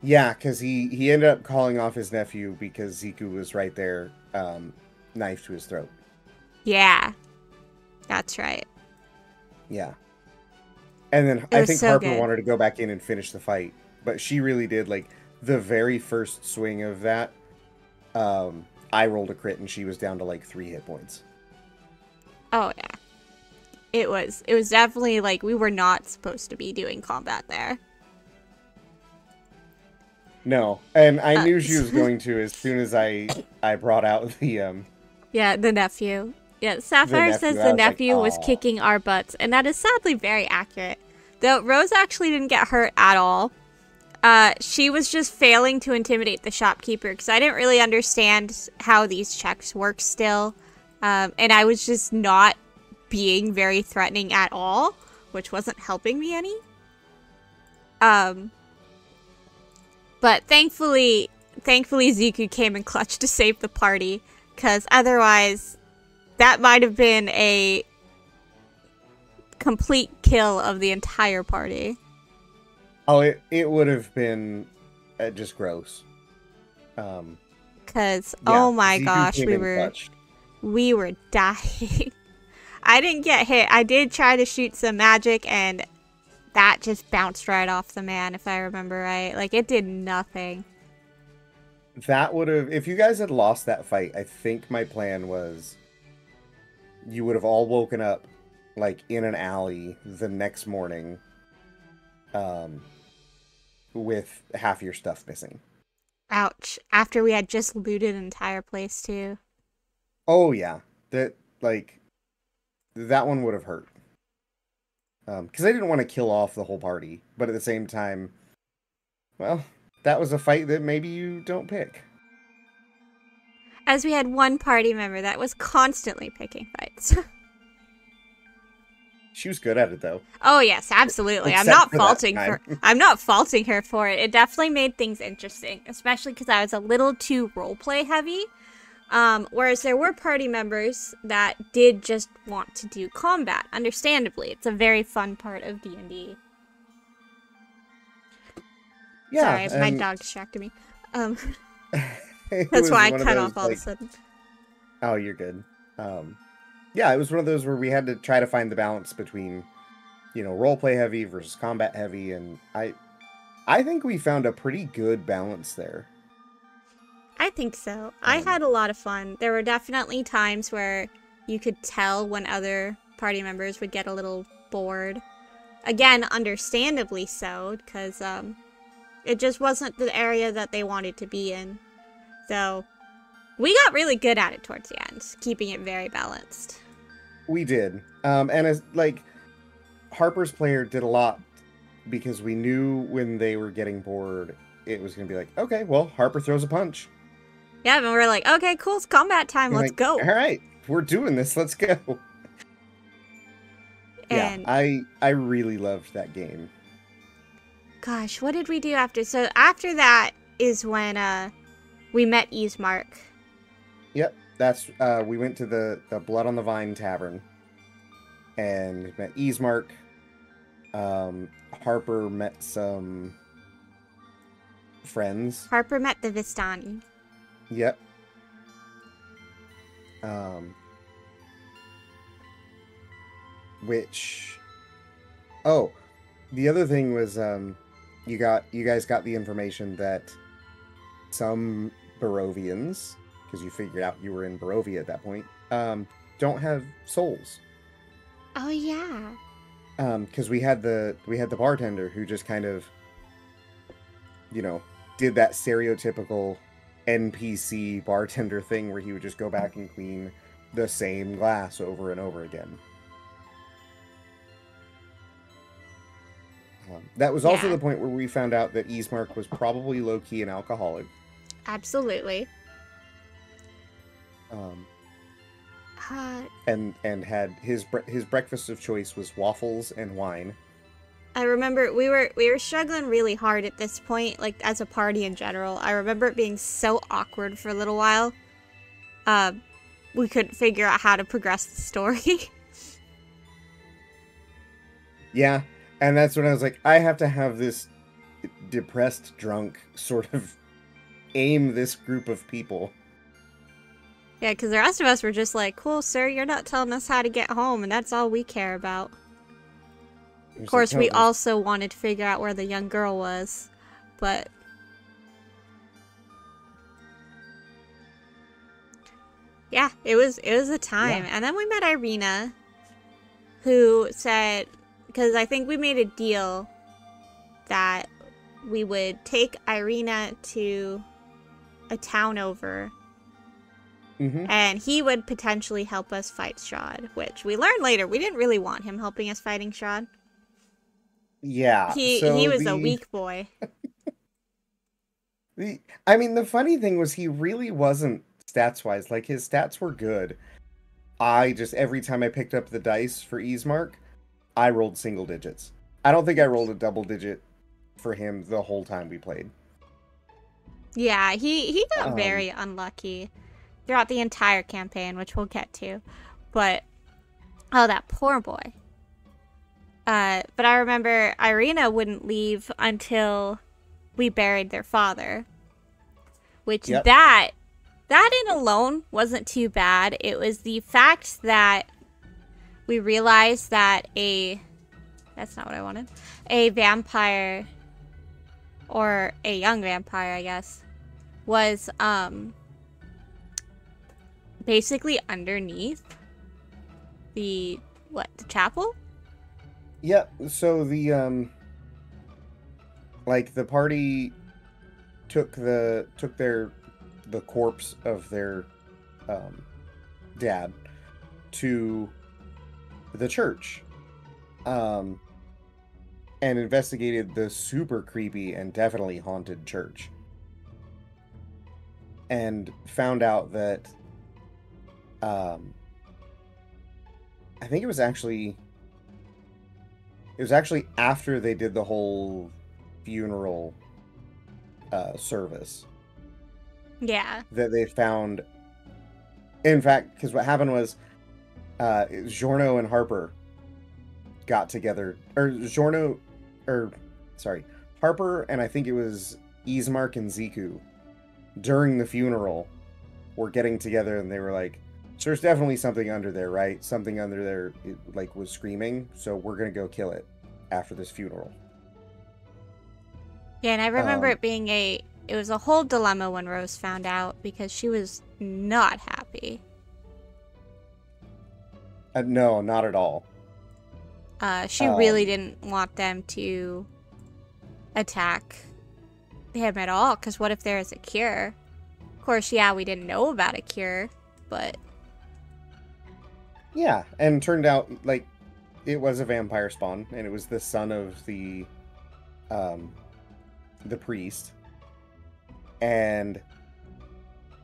Speaker 2: Yeah, because he ended up calling off his nephew because Ziku was right there, knife to his throat.
Speaker 1: Yeah, that's right.
Speaker 2: Yeah. And then I think Harper wanted to go back in and finish the fight, but she really did, like, the very first swing of that, I rolled a crit and she was down to like 3 hit points.
Speaker 1: Oh yeah. It was definitely like we were not supposed to be doing combat there.
Speaker 2: No, and I knew she was going to as soon as I brought out the
Speaker 1: yeah, the nephew. Yeah, Sapphire says the nephew was kicking our butts, and that is sadly very accurate. Though Rose actually didn't get hurt at all. she was just failing to intimidate the shopkeeper because I didn't really understand how these checks work still. And I was just not being very threatening at all, which wasn't helping me any. But thankfully Ziku came in clutch to save the party, because otherwise that might have been a complete kill of the entire party.
Speaker 2: Oh, it would have been just gross.
Speaker 1: Because,
Speaker 2: yeah,
Speaker 1: oh my
Speaker 2: Ziku
Speaker 1: gosh,
Speaker 2: came in clutch.
Speaker 1: we were dying. I didn't get hit. I did try to shoot some magic, and that just bounced right off the man, if I remember right. Like, it did nothing.
Speaker 2: That would have... If you guys had lost that fight, I think my plan was you would have all woken up, like, in an alley the next morning with half your stuff missing.
Speaker 1: Ouch. After we had just looted an entire place, too.
Speaker 2: Oh, yeah. That one would have hurt. Because I didn't want to kill off the whole party. But at the same time, well, that was a fight that maybe you don't pick.
Speaker 1: As we had one party member that was constantly picking fights.
Speaker 2: She was good at it, though.
Speaker 1: Oh yes, absolutely. I'm not faulting her. I'm not faulting her for it. It definitely made things interesting, especially because I was a little too roleplay heavy. Whereas there were party members that did just want to do combat. Understandably, it's a very fun part of D&D.
Speaker 2: Yeah,
Speaker 1: sorry, my dog distracted me. That's why I cut off all of a sudden.
Speaker 2: Oh, you're good. Yeah, it was one of those where we had to try to find the balance between, roleplay heavy versus combat heavy, and I think we found a pretty good balance there.
Speaker 1: I think so. I had a lot of fun. There were definitely times where you could tell when other party members would get a little bored. Again, understandably so, because it just wasn't the area that they wanted to be in. So we got really good at it towards the end, keeping it very balanced.
Speaker 2: We did. And as Harper's player did a lot because we knew when they were getting bored, it was going to be like, okay, well, Harper throws a punch.
Speaker 1: Yeah, and we're like, okay, cool, it's combat time, let's go.
Speaker 2: All right, we're doing this, let's go. And yeah, I really loved that game.
Speaker 1: Gosh, what did we do after? So after that is when we met Ismark.
Speaker 2: Yep, that's we went to the Blood on the Vine Tavern and met Ismark. Harper met some friends.
Speaker 1: Harper met the Vistani.
Speaker 2: Yep. The other thing was you guys got the information that some Barovians, because you figured out you were in Barovia at that point, don't have souls.
Speaker 1: Oh yeah.
Speaker 2: Because we had the bartender who just kind of, did that stereotypical NPC bartender thing where he would just go back and clean the same glass over and over again. That was also the point where we found out that Ismark was probably low-key an alcoholic.
Speaker 1: Absolutely.
Speaker 2: And had his breakfast of choice was waffles and wine.
Speaker 1: I remember we were struggling really hard at this point, like as a party in general. I remember it being so awkward for a little while. We couldn't figure out how to progress the story.
Speaker 2: Yeah, and that's when I was like, I have to have this depressed drunk sort of aim this group of people.
Speaker 1: Yeah, because the rest of us were just like, cool, sir, you're not telling us how to get home, and that's all we care about. Of course, we also wanted to figure out where the young girl was, but... yeah, it was a time. Yeah. And then we met Irina, who said... because I think we made a deal that we would take Irina to a town over, and he would potentially help us fight Strahd, which we learned later. We didn't really want him helping us fighting Strahd.
Speaker 2: Yeah.
Speaker 1: He was a weak boy.
Speaker 2: I mean, the funny thing was he really wasn't stats-wise. Like, his stats were good. I just, every time I picked up the dice for Easemark, I rolled single digits. I don't think I rolled a double digit for him the whole time we played.
Speaker 1: Yeah, he got
Speaker 2: Um,
Speaker 1: very unlucky throughout the entire campaign, which we'll get to. But, oh, that poor boy. But I remember Irina wouldn't leave until we buried their father. Which
Speaker 2: yep.
Speaker 1: that in alone wasn't too bad. It was the fact that we realized that that's not what I wanted. A vampire, or a young vampire, I guess, was basically underneath the chapel?
Speaker 2: Yep. So the like the party took the corpse of their dad to the church, and investigated the super creepy and definitely haunted church, and found out that I think it was actually after they did the whole funeral service.
Speaker 1: Yeah.
Speaker 2: That they found. In fact, because what happened was, Giorno and Harper got together, Harper and I think it was Easemark and Ziku during the funeral were getting together, and they were like, "So there's definitely something under there, right? Something under there, was screaming. So we're gonna go kill it after this funeral."
Speaker 1: Yeah, and I remember it being it was a whole dilemma when Rose found out, because she was not happy.
Speaker 2: No, not at all.
Speaker 1: She really didn't want them to attack him at all, because what if there is a cure? Of course, yeah, we didn't know about a cure, but...
Speaker 2: Yeah, and turned out, like, it was a vampire spawn, and it was the son of the priest. And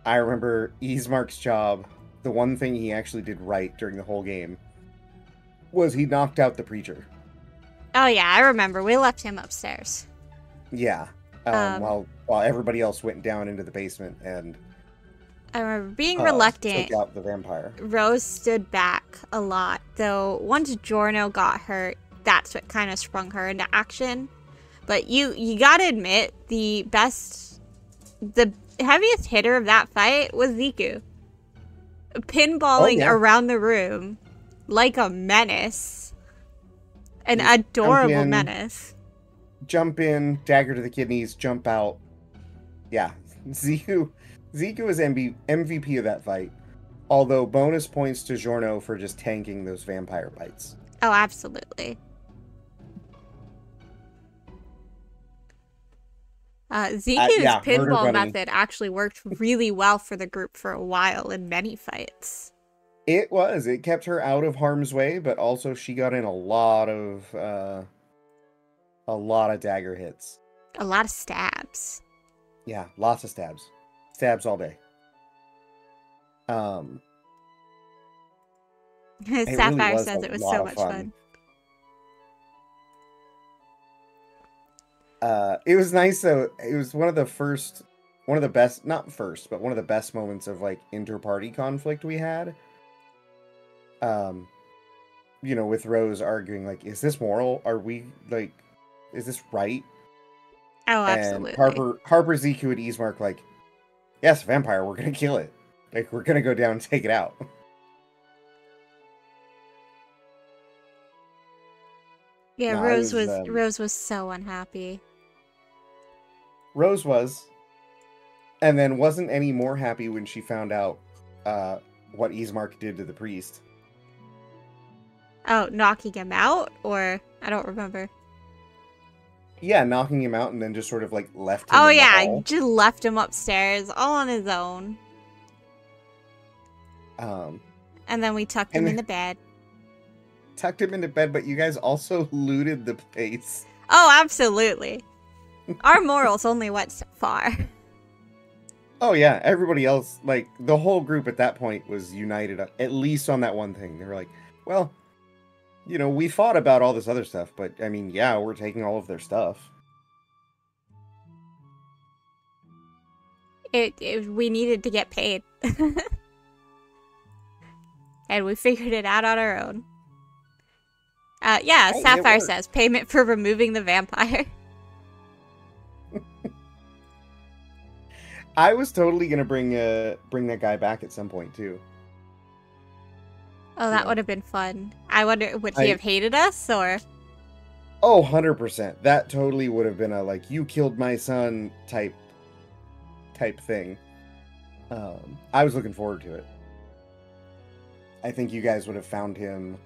Speaker 2: I remember Easemark's job, the one thing he actually did right during the whole game, was he knocked out the preacher.
Speaker 1: Oh yeah, I remember. We left him upstairs.
Speaker 2: Yeah, while everybody else went down into the basement, and
Speaker 1: I remember being reluctant.
Speaker 2: Took out the vampire.
Speaker 1: Rose stood back a lot, though once Giorno got hurt, that's what kind of sprung her into action. But you gotta admit, the heaviest hitter of that fight was Ziku. Pinballing around the room like a menace. An adorable menace.
Speaker 2: Jump in, dagger to the kidneys, jump out. Yeah, Ziku is MVP of that fight. Although bonus points to Giorno for just tanking those vampire bites.
Speaker 1: Oh, absolutely. Ziku's pinball method actually worked really well for the group for a while in many fights.
Speaker 2: It kept her out of harm's way, but also she got in a lot of dagger hits.
Speaker 1: A lot of stabs.
Speaker 2: Yeah, lots of stabs. Stabs all day.
Speaker 1: Sapphire says it was so much fun.
Speaker 2: It was nice though. It was one of the best moments of like inter-party conflict we had. With Rose arguing like, is this moral? Are we like, is this right?
Speaker 1: Oh, absolutely.
Speaker 2: And Harper, Ziku, and Easemark like, yes, vampire, we're gonna kill it. Like, we're gonna go down and take it out.
Speaker 1: Yeah, no, Rose was so unhappy.
Speaker 2: Rose was, and then wasn't any more happy when she found out what Easemark did to the priest.
Speaker 1: Oh, knocking him out? Or, I don't remember.
Speaker 2: Yeah, knocking him out and then just sort of like left him
Speaker 1: in
Speaker 2: the
Speaker 1: yeah,
Speaker 2: hall.
Speaker 1: Just left him upstairs all on his own. And then we tucked him into bed.
Speaker 2: Tucked him into bed, but you guys also looted the place.
Speaker 1: Oh, absolutely. Our morals only went so far.
Speaker 2: Oh yeah, everybody else, like the whole group at that point was united at least on that one thing. They were like, well, you know, we fought about all this other stuff, but I mean, yeah, we're taking all of their stuff.
Speaker 1: We needed to get paid. And we figured it out on our own. Yeah,
Speaker 2: Hey,
Speaker 1: Sapphire says, payment for removing the vampire.
Speaker 2: I was totally gonna bring that guy back at some point too.
Speaker 1: Oh, that would have been fun. I wonder, would he have hated us, or?
Speaker 2: Oh, 100%. That totally would have been a, like, you killed my son type thing. I was looking forward to it. I think you guys would have found him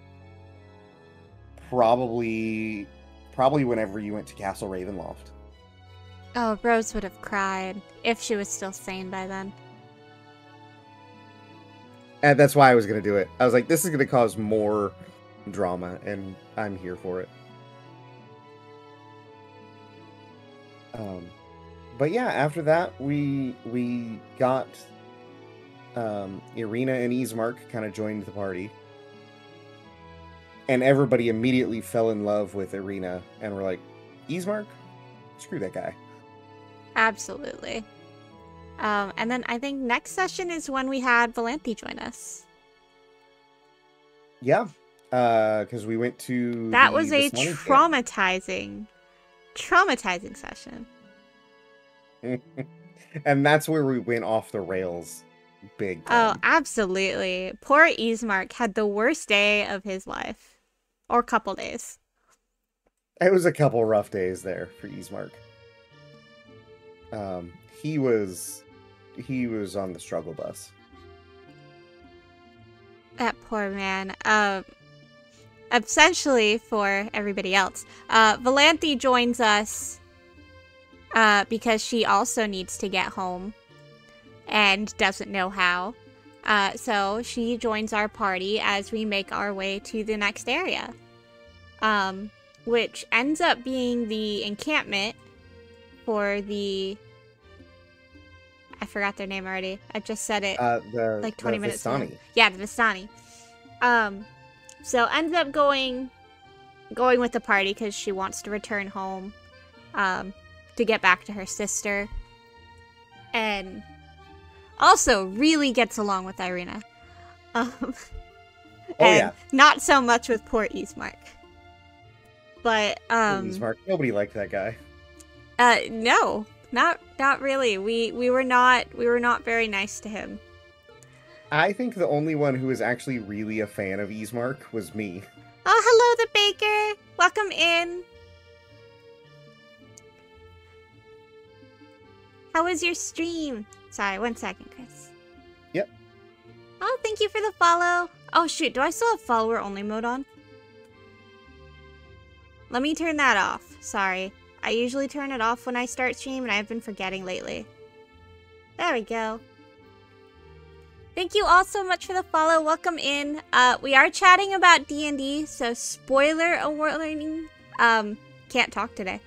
Speaker 2: probably whenever you went to Castle Ravenloft.
Speaker 1: Oh, Rose would have cried, if she was still sane by then.
Speaker 2: And that's why I was going to do it. I was like, this is going to cause more drama, and I'm here for it. But yeah, after that, we got Irina and Ismark kind of joined the party. And everybody immediately fell in love with Irina, and were like, Ismark? Screw that guy.
Speaker 1: Absolutely. And then I think next session is when we had Valanthi join us.
Speaker 2: Yeah, because we went to...
Speaker 1: That was a traumatizing session.
Speaker 2: And that's where we went off the rails big time.
Speaker 1: Oh, absolutely. Poor Ismark had the worst day of his life. Or couple days.
Speaker 2: It was a couple rough days there for Ismark. He was on the struggle bus.
Speaker 1: That poor man. Essentially, for everybody else, Valanthi joins us because she also needs to get home and doesn't know how. So she joins our party as we make our way to the next area, which ends up being the encampment for the... I forgot their name already. I just said it like 20 minutes ago. Yeah, the Vistani. So ends up going with the party because she wants to return home to get back to her sister. And also really gets along with Irina. And not so much with poor Ismark. But
Speaker 2: Ismark, nobody liked that guy.
Speaker 1: No. Not really. We were not very nice to him.
Speaker 2: I think the only one who was actually really a fan of Ismark was me.
Speaker 1: Oh, hello, the baker. Welcome in. How was your stream? Sorry, 1 second, Chris.
Speaker 2: Yep.
Speaker 1: Oh, thank you for the follow. Oh, shoot. Do I still have follower only mode on? Let me turn that off. Sorry. I usually turn it off when I start stream, and I've been forgetting lately. There we go. Thank you all so much for the follow. Welcome in. We are chatting about D&D, so spoiler warning. Can't talk today.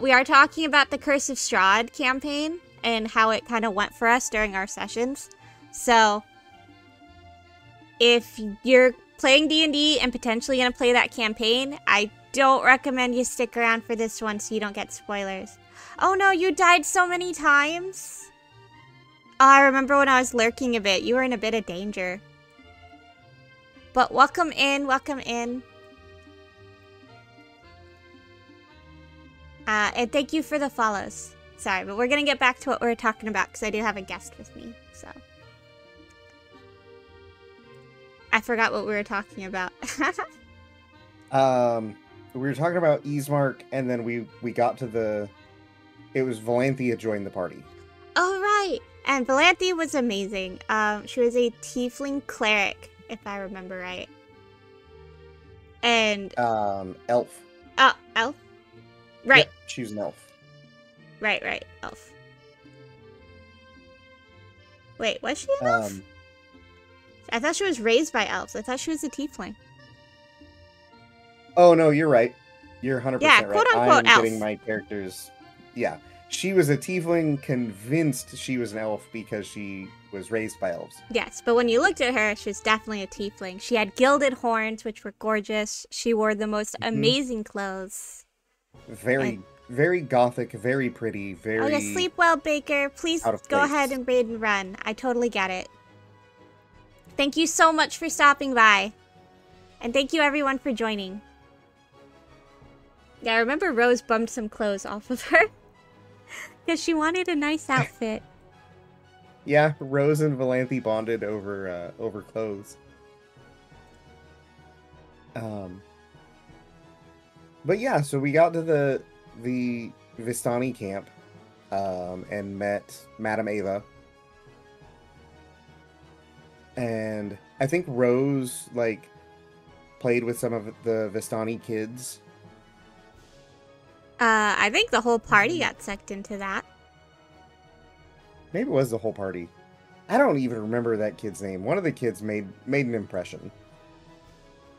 Speaker 1: We are talking about the Curse of Strahd campaign and how it kind of went for us during our sessions. So, if you're playing D&D and potentially going to play that campaign, I don't recommend you stick around for this one so you don't get spoilers. Oh no, you died so many times. Oh, I remember when I was lurking a bit. You were in a bit of danger. But welcome in, welcome in. And thank you for the follows. Sorry, but we're going to get back to what we were talking about because I do have a guest with me, so. I forgot what we were talking about.
Speaker 2: We were talking about Ismark, and then we got to the... It was Valanthi had joined the party.
Speaker 1: Oh, right. And Valanthi was amazing. She was a tiefling cleric, if I remember right. And...
Speaker 2: Elf.
Speaker 1: Oh, elf? Right.
Speaker 2: Yep, she was an elf.
Speaker 1: Right, elf. Wait, was she an elf? I thought she was raised by elves. I thought she was a tiefling.
Speaker 2: Oh, no, you're right. You're 100% right.
Speaker 1: Quote-unquote
Speaker 2: I'm
Speaker 1: elf.
Speaker 2: getting my characters... Yeah. She was a tiefling convinced she was an elf because she was raised by elves.
Speaker 1: Yes, but when you looked at her, she was definitely a tiefling. She had gilded horns, which were gorgeous. She wore the most amazing clothes.
Speaker 2: Very gothic, very pretty, very...
Speaker 1: Oh, yeah, sleep well, Baker. Please go ahead and raid and run. I totally get it. Thank you so much for stopping by. And thank you, everyone, for joining. Yeah, I remember Rose bummed some clothes off of her. Because she wanted a nice outfit.
Speaker 2: Yeah, Rose and Valanthe bonded over clothes. But yeah, so we got to the Vistani camp, and met Madame Ava. And I think Rose, like, played with some of the Vistani kids.
Speaker 1: I think the whole party got sucked into that.
Speaker 2: Maybe it was the whole party. I don't even remember that kid's name. One of the kids made an impression.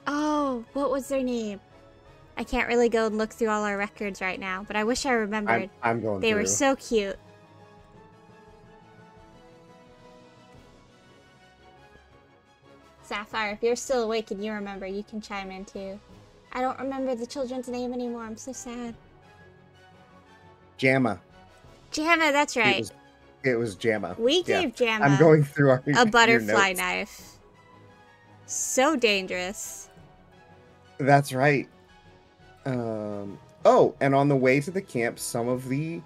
Speaker 1: Oh, what was their name? I can't really go and look through all our records right now, but I wish I remembered.
Speaker 2: I'm going
Speaker 1: They
Speaker 2: through.
Speaker 1: were so cute. Sapphire, if you're still awake and you remember, you can chime in too. I don't remember the children's name anymore. I'm so sad.
Speaker 2: Jamma.
Speaker 1: Jamma, that's right.
Speaker 2: It was Jamma.
Speaker 1: We gave Jamma
Speaker 2: I'm going through
Speaker 1: a butterfly knife. So dangerous.
Speaker 2: That's right. Oh, and on the way to the camp, some of the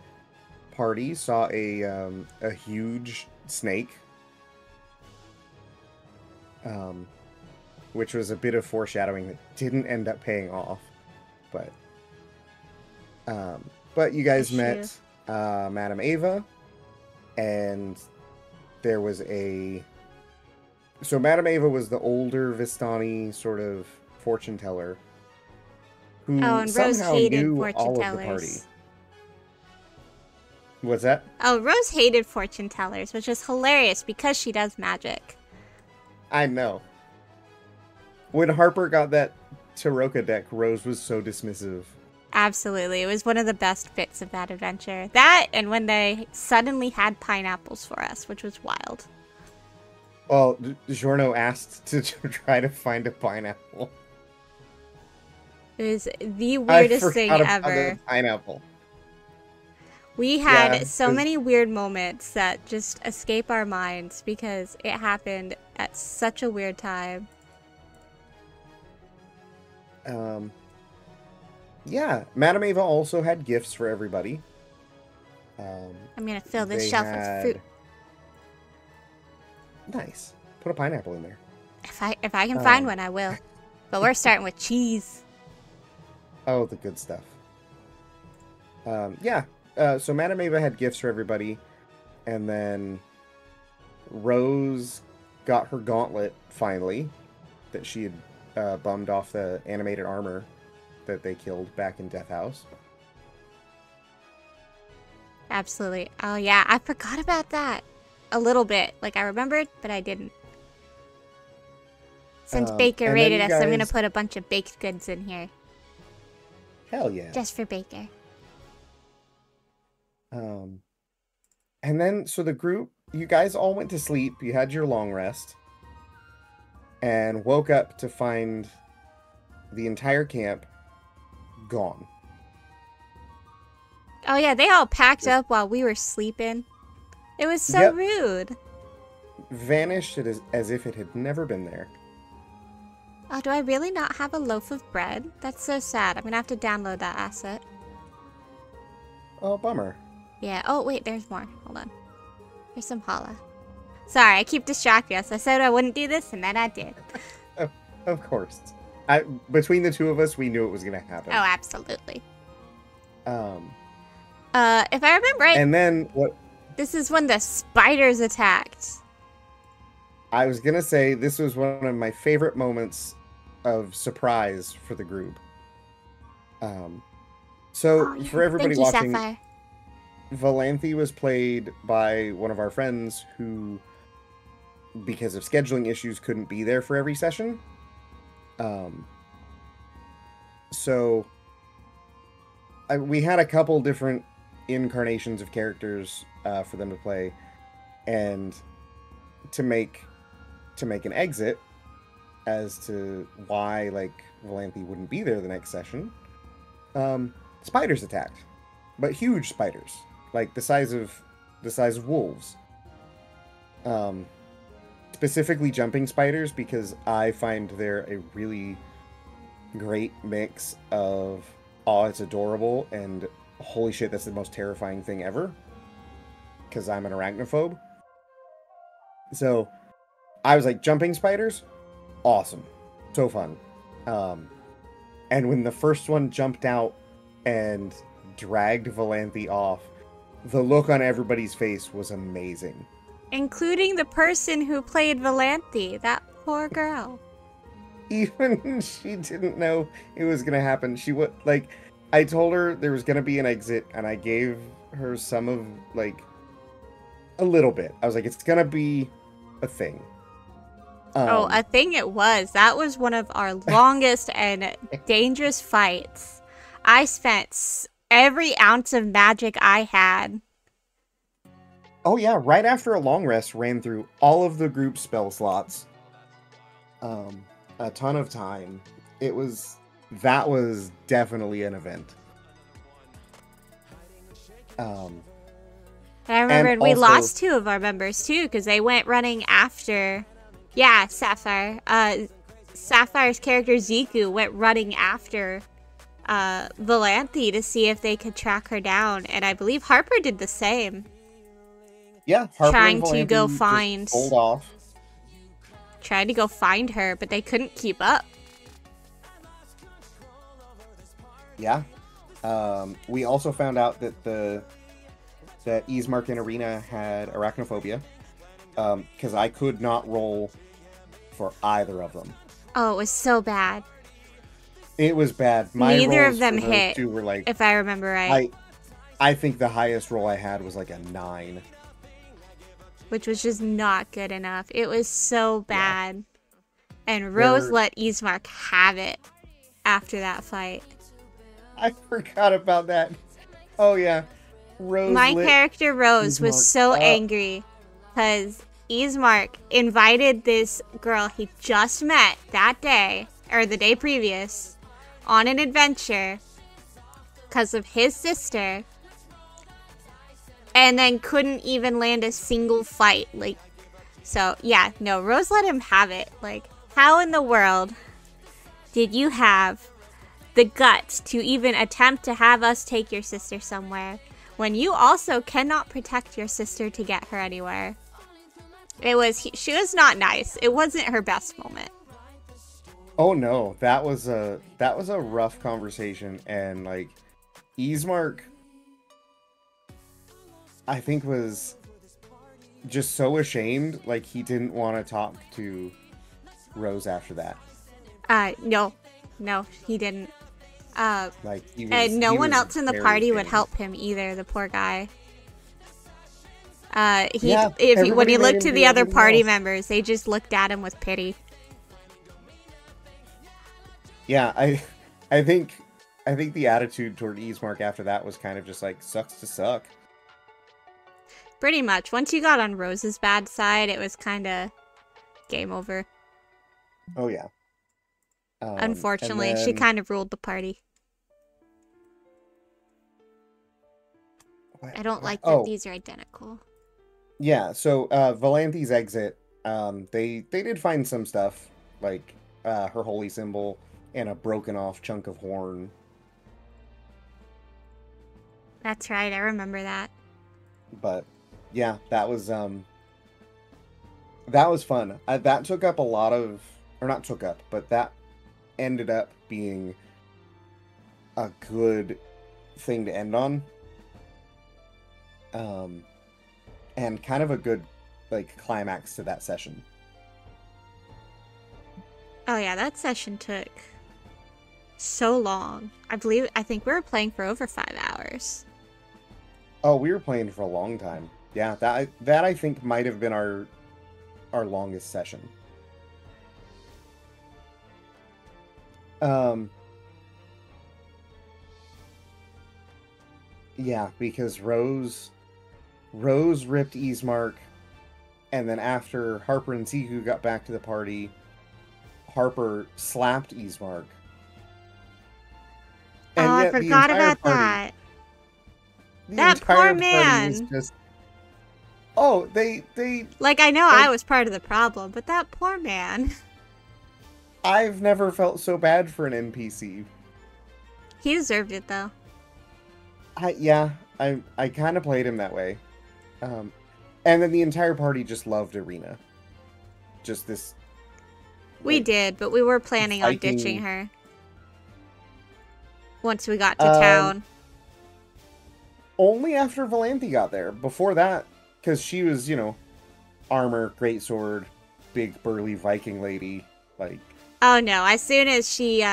Speaker 2: party saw a huge snake. Which was a bit of foreshadowing that didn't end up paying off. But you guys met Madame Ava, and there was so Madame Ava was the older Vistani sort of fortune teller who
Speaker 1: and Rose
Speaker 2: somehow
Speaker 1: hated
Speaker 2: knew
Speaker 1: fortune
Speaker 2: all
Speaker 1: tellers.
Speaker 2: of the party. What's that?
Speaker 1: Oh, Rose hated fortune tellers, which is hilarious because she does magic.
Speaker 2: I know. When Harper got that Taroka deck, Rose was so dismissive.
Speaker 1: Absolutely. It was one of the best bits of that adventure. That, and when they suddenly had pineapples for us, which was wild.
Speaker 2: Well, Giorno asked to try to find a pineapple.
Speaker 1: It was the weirdest thing ever.
Speaker 2: The pineapple.
Speaker 1: We had so many weird moments that just escape our minds because it happened at such a weird time.
Speaker 2: Yeah, Madame Ava also had gifts for everybody.
Speaker 1: I'm gonna fill this shelf with fruit.
Speaker 2: Nice. Put a pineapple in there.
Speaker 1: If I can find one, I will. But we're starting with cheese.
Speaker 2: Oh, the good stuff. Yeah. So Madame Ava had gifts for everybody, and then Rose got her gauntlet finally that she had bummed off the animated armor that they killed back in Death House.
Speaker 1: Absolutely. Oh yeah, I forgot about that a little bit. Like I remembered, but I didn't. Since Baker raided us, I'm gonna put a bunch of baked goods in here.
Speaker 2: Hell yeah.
Speaker 1: Just for Baker.
Speaker 2: And then, so the group, you guys all went to sleep. You had your long rest. And woke up to find the entire camp gone.
Speaker 1: Oh yeah, they all packed up while we were sleeping. It was so rude.
Speaker 2: Vanished as if it had never been there.
Speaker 1: Oh, do I really not have a loaf of bread? That's so sad. I'm gonna have to download that asset.
Speaker 2: Oh, bummer.
Speaker 1: Yeah. Oh, wait, there's more. Hold on. Here's some challah. Sorry, I keep distracting us. I said I wouldn't do this, and then I did.
Speaker 2: Of course. Between the two of us, we knew it was going to happen.
Speaker 1: Oh, absolutely. If I remember right...
Speaker 2: And then, what...
Speaker 1: This is when the spiders attacked.
Speaker 2: I was going to say, this was one of my favorite moments of surprise for the group. For everybody watching...
Speaker 1: Sapphire.
Speaker 2: Valanthe was played by one of our friends who, because of scheduling issues, couldn't be there for every session. We had a couple different incarnations of characters for them to play, and to make an exit as to why like Valanthe wouldn't be there the next session. Spiders attacked, but huge spiders, like the size of wolves. Specifically jumping spiders, because I find they're a really great mix of, oh, it's adorable, and holy shit, that's the most terrifying thing ever, because I'm an arachnophobe. So I was like, jumping spiders, awesome, so fun. And when the first one jumped out and dragged Valanthe off, the look on everybody's face was amazing.
Speaker 1: Including the person who played Valanthe, that poor girl.
Speaker 2: Even she didn't know it was gonna happen. She would like, I told her there was gonna be an exit, and I gave her some of like a little bit. I was like, it's gonna be a thing.
Speaker 1: A thing it was. That was one of our longest and dangerous fights. I spent every ounce of magic I had.
Speaker 2: Oh yeah, right after a long rest, ran through all of the group spell slots. A ton of time. That was definitely an event.
Speaker 1: I remember we lost 2 of our members too, because they went running after. Yeah, Sapphire. Sapphire's character Ziku went running after Valanthe to see if they could track her down, and I believe Harper did the same.
Speaker 2: Yeah, Harper
Speaker 1: trying
Speaker 2: and
Speaker 1: to
Speaker 2: Valanthe
Speaker 1: go find.
Speaker 2: Hold off.
Speaker 1: Tried to go find her, but they couldn't keep up.
Speaker 2: Yeah. We also found out that that Ismark and Arena had arachnophobia, because I could not roll for either of them.
Speaker 1: Oh, it was so bad.
Speaker 2: It was bad.
Speaker 1: Neither of them hit,
Speaker 2: two were like,
Speaker 1: if I remember right.
Speaker 2: I think the highest roll I had was like a 9.
Speaker 1: Which was just not good enough. It was so bad. Yeah. And Rose let Ismark have it after that fight.
Speaker 2: I forgot about that. Oh yeah.
Speaker 1: My character Rose was so angry because Ismark invited this girl he just met that day, or the day previous, on an adventure because of his sister, and then couldn't even land a single fight. Like, so yeah, no, Rose let him have it. Like, how in the world did you have the guts to even attempt to have us take your sister somewhere when you also cannot protect your sister to get her anywhere? She was not nice. It wasn't her best moment.
Speaker 2: Oh no, that was a rough conversation, and like Ismark, I think, was just so ashamed, like he didn't want to talk to Rose after that.
Speaker 1: No, he didn't.
Speaker 2: Like
Speaker 1: and no one else in the party would help him either. The poor guy. When he looked to the other party members, they just looked at him with pity.
Speaker 2: Yeah, I think the attitude toward Ismark after that was kind of just like, sucks to suck.
Speaker 1: Pretty much. Once you got on Rose's bad side, it was kind of game over.
Speaker 2: Oh yeah.
Speaker 1: Unfortunately, she kind of ruled the party. I don't like that these are identical.
Speaker 2: Yeah, so Valanthe's exit, they did find some stuff, like her holy symbol and a broken off chunk of horn.
Speaker 1: That's right, I remember that.
Speaker 2: But yeah, that was fun. That took up a lot of, or not took up, but that ended up being a good thing to end on. And kind of a good, like, climax to that session.
Speaker 1: Oh yeah, that session took so long. I think we were playing for over 5 hours.
Speaker 2: Oh, we were playing for a long time. Yeah, that I think might have been our longest session. Yeah, because Rose ripped Ismark, and then after Harper and Siku got back to the party, Harper slapped Ismark. And
Speaker 1: Oh, I
Speaker 2: yet
Speaker 1: forgot about that.
Speaker 2: the
Speaker 1: That poor
Speaker 2: entire party was
Speaker 1: man.
Speaker 2: just, oh, they
Speaker 1: Like, I know I
Speaker 2: like,
Speaker 1: was part of the problem, but that poor man.
Speaker 2: I've never felt so bad for an NPC.
Speaker 1: He deserved it, though.
Speaker 2: I kind of played him that way. And then the entire party just loved Arena. Just this.
Speaker 1: We
Speaker 2: like,
Speaker 1: did, but we were planning on
Speaker 2: Viking-
Speaker 1: ditching her. Once we got to town.
Speaker 2: Only after Valanthi got there. Before that, because she was, armor, greatsword, big burly Viking lady. Like.
Speaker 1: Oh no! As soon as she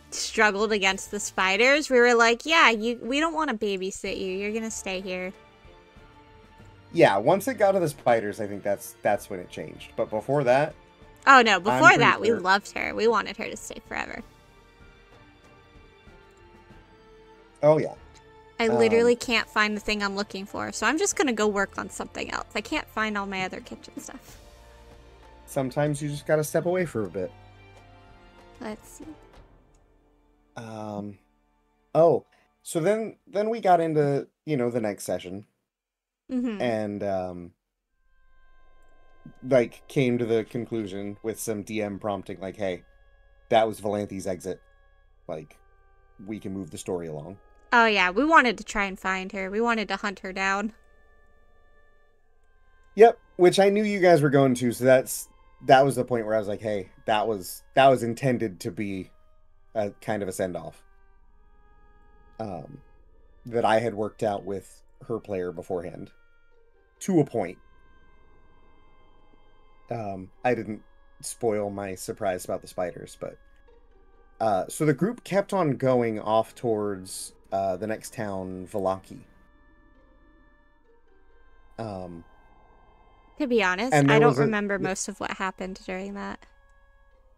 Speaker 1: struggled against the spiders, we were like, "Yeah, we don't want to babysit you. You're gonna stay here."
Speaker 2: Yeah, once it got to the spiders, I think that's when it changed. But before that,
Speaker 1: oh no! Before that, we
Speaker 2: sure.
Speaker 1: loved her. We wanted her to stay forever.
Speaker 2: Oh yeah.
Speaker 1: I literally can't find the thing I'm looking for, so I'm just gonna go work on something else. I can't find all my other kitchen stuff.
Speaker 2: Sometimes you just gotta step away for a bit.
Speaker 1: Let's see.
Speaker 2: Oh, so then we got into, the next session.
Speaker 1: Mm-hmm.
Speaker 2: And, like, came to the conclusion with some DM prompting, like, hey, that was Valanthi's exit. Like, we can move the story along.
Speaker 1: Oh yeah, we wanted to try and find her. We wanted to hunt her down.
Speaker 2: Yep, which I knew you guys were going to, so that was the point where I was like, hey, that was intended to be a kind of a send-off. That I had worked out with her player beforehand. To a point. I didn't spoil my surprise about the spiders, but... so the group kept on going off towards the next town, Vallaki.
Speaker 1: To be honest, I don't remember most of what happened during that.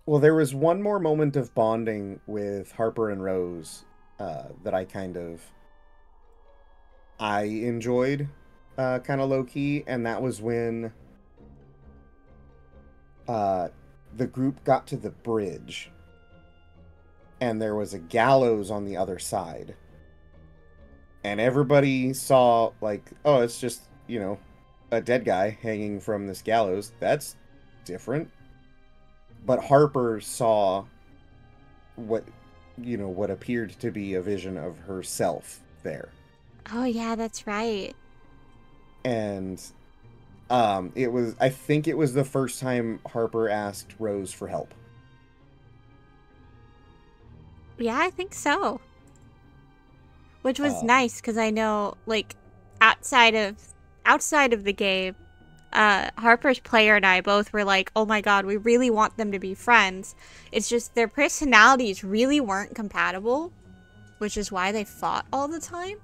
Speaker 2: Well, there was one more moment of bonding with Harper and Rose that I enjoyed kind of low-key, and that was when the group got to the bridge, and there was a gallows on the other side. And everybody saw, like, oh, it's just, a dead guy hanging from this gallows. That's different. But Harper saw what appeared to be a vision of herself there.
Speaker 1: Oh yeah, that's right.
Speaker 2: And I think it was the first time Harper asked Rose for help.
Speaker 1: Yeah, I think so. Which was nice, because I know, like, outside of the game, Harper's player and I both were like, oh my god, we really want them to be friends. It's just their personalities really weren't compatible, which is why they fought all the time.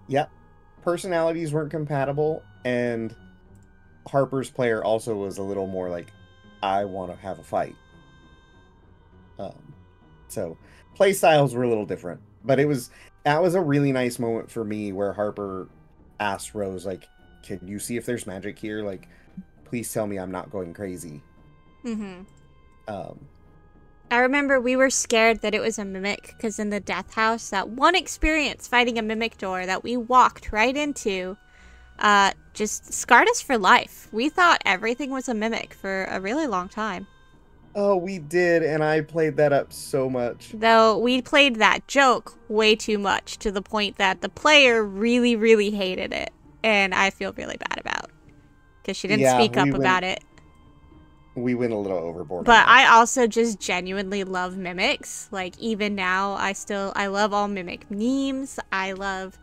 Speaker 2: Yep. Personalities weren't compatible, and Harper's player also was a little more like, I want to have a fight. So play styles were a little different, but that was a really nice moment for me where Harper asked Rose, like, can you see if there's magic here? Like, please tell me I'm not going crazy.
Speaker 1: Mm-hmm. I remember we were scared that it was a mimic, because in the death house, that one experience fighting a mimic door that we walked right into just scarred us for life. We thought everything was a mimic for a really long time.
Speaker 2: Oh, we did, and I played that up so much.
Speaker 1: Though we played that joke way too much, to the point that the player really, really hated it. And I feel really bad about. Because she didn't speak up about it.
Speaker 2: We went a little overboard.
Speaker 1: But I also just genuinely love mimics. Like, even now, I love all mimic memes. I love...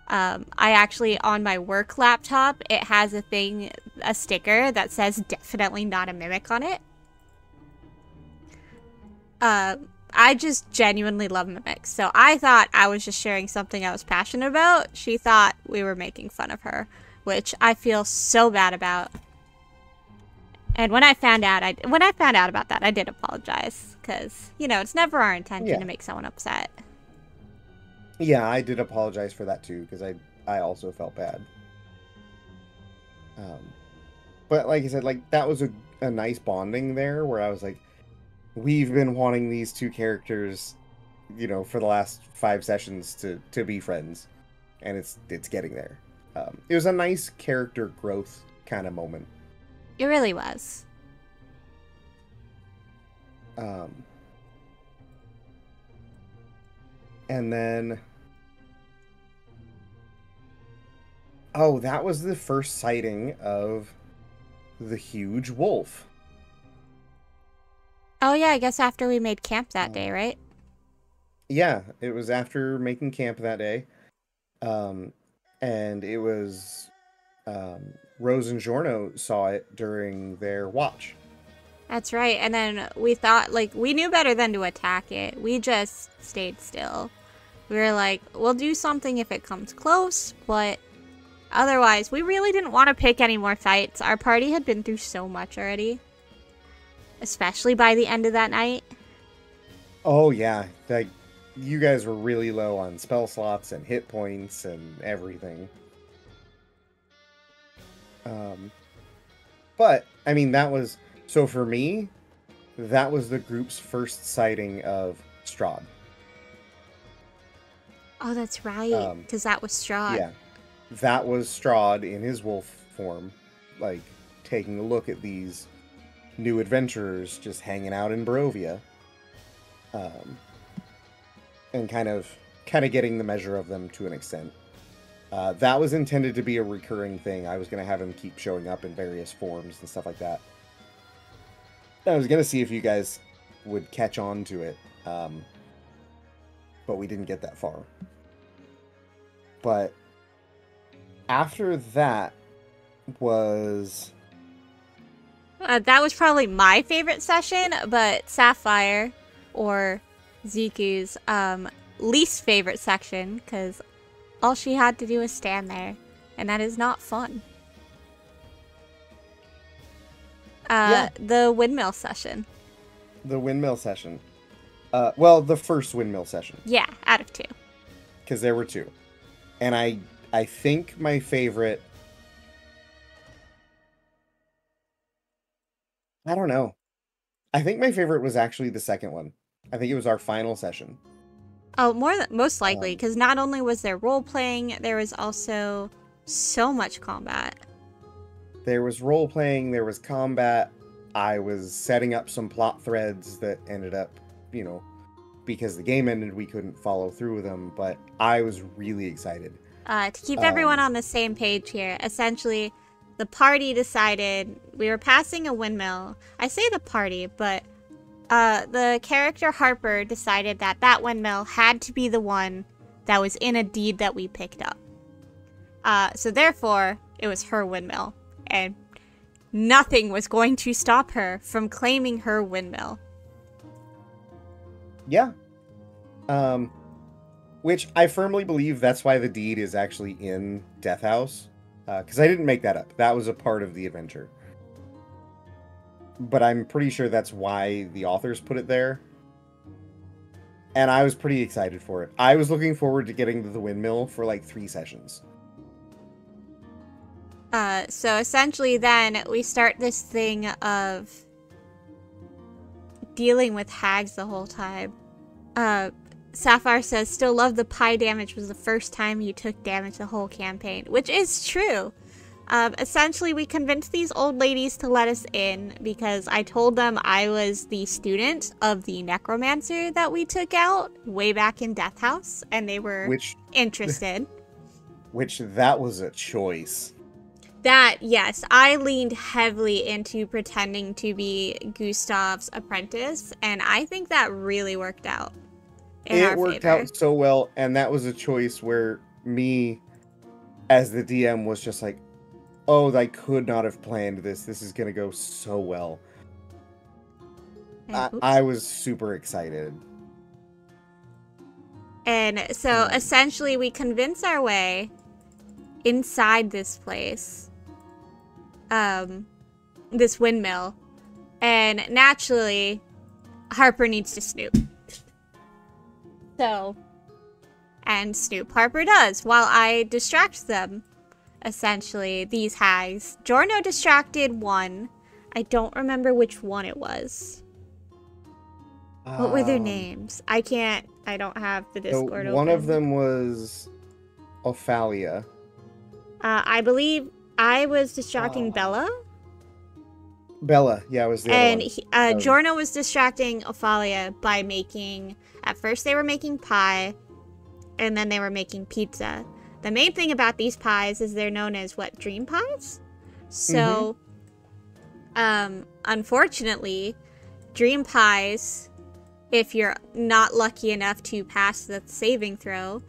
Speaker 1: I actually, on my work laptop, it has a sticker that says definitely not a mimic on it. I just genuinely love mimics. So I thought I was just sharing something I was passionate about. She thought we were making fun of her, which I feel so bad about. And when I found out about that, I did apologize, because, it's never our intention to make someone upset.
Speaker 2: Yeah, I did apologize for that too, because I also felt bad. But like I said, like that was a nice bonding there, where I was like, we've been wanting these two characters, for the last 5 sessions to be friends, and it's getting there. It was a nice character growth kind of moment.
Speaker 1: It really was.
Speaker 2: And then, oh, that was the first sighting of the huge wolf.
Speaker 1: Oh yeah, I guess after we made camp that day, right?
Speaker 2: Yeah, it was after making camp that day. And it was Rose and Giorno saw it during their watch.
Speaker 1: That's right. And then we thought, like, we knew better than to attack it. We just stayed still. We were like, we'll do something if it comes close, but otherwise, we really didn't want to pick any more fights. Our party had been through so much already. Especially by the end of that night.
Speaker 2: Oh, yeah. Like, you guys were really low on spell slots and hit points and everything. But, I mean, that was... So for me, that was the group's first sighting of Strahd.
Speaker 1: Oh, that's right. Because that was Strahd.
Speaker 2: Yeah. That was Strahd in his wolf form. Like, taking a look at these new adventurers just hanging out in Barovia. And kind of getting the measure of them to an extent. That was intended to be a recurring thing. I was going to have him keep showing up in various forms and stuff like that. I was going to see if you guys would catch on to it. But we didn't get that far. But after that was...
Speaker 1: that was probably my favorite session, but Sapphire, or Ziku's least favorite section, because all she had to do was stand there, and that is not fun. The windmill session.
Speaker 2: The windmill session. Well, the first windmill session.
Speaker 1: Yeah, out of 2.
Speaker 2: Because there were 2. And I think my favorite... I don't know. I think my favorite was actually the second one. I think it was our final session.
Speaker 1: Oh, most likely, because not only was there role-playing, there was also so much combat.
Speaker 2: There was role-playing, there was combat. I was setting up some plot threads that ended up, because the game ended, we couldn't follow through with them, but I was really excited.
Speaker 1: To keep everyone on the same page here, essentially, the party decided we were passing a windmill. I say the party, but the character Harper decided that that windmill had to be the one that was in a deed that we picked up. So therefore, it was her windmill, and nothing was going to stop her from claiming her windmill.
Speaker 2: Yeah. Which I firmly believe that's why the deed is actually in Death House. Because I didn't make that up. That was a part of the adventure. But I'm pretty sure that's why the authors put it there. And I was pretty excited for it. I was looking forward to getting to the windmill for like 3 sessions.
Speaker 1: So essentially then we start this thing of dealing with hags the whole time. Sapphire says, still love the pie damage was the first time you took damage the whole campaign, which is true. Essentially, we convinced these old ladies to let us in because I told them I was the student of the necromancer that we took out way back in Death House, and they were interested.
Speaker 2: Which, that was a choice.
Speaker 1: That, yes, I leaned heavily into pretending to be Gustav's apprentice, and I think that really worked out.
Speaker 2: It worked out so well, and that was a choice where me, as the DM, was just like, oh, I could not have planned this. This is going to go so well. I was super excited.
Speaker 1: And so, essentially, we convince our way inside this place, this windmill, and naturally, Harper needs to snoop. So, And Snoop Harper does, while I distract them, essentially, these hags. Jorno distracted one. I don't remember which one it was. What were their names? I don't have the Discord
Speaker 2: one
Speaker 1: open.
Speaker 2: of them was Ophalia.
Speaker 1: I believe I was distracting Bella.
Speaker 2: Bella, yeah, was the other one.
Speaker 1: And Jorno was distracting Ophalia by making... At first they were making pie, and then they were making pizza. The main thing about these pies is they're known as, what, dream pies? So, unfortunately, dream pies, if you're not lucky enough to pass the saving throw,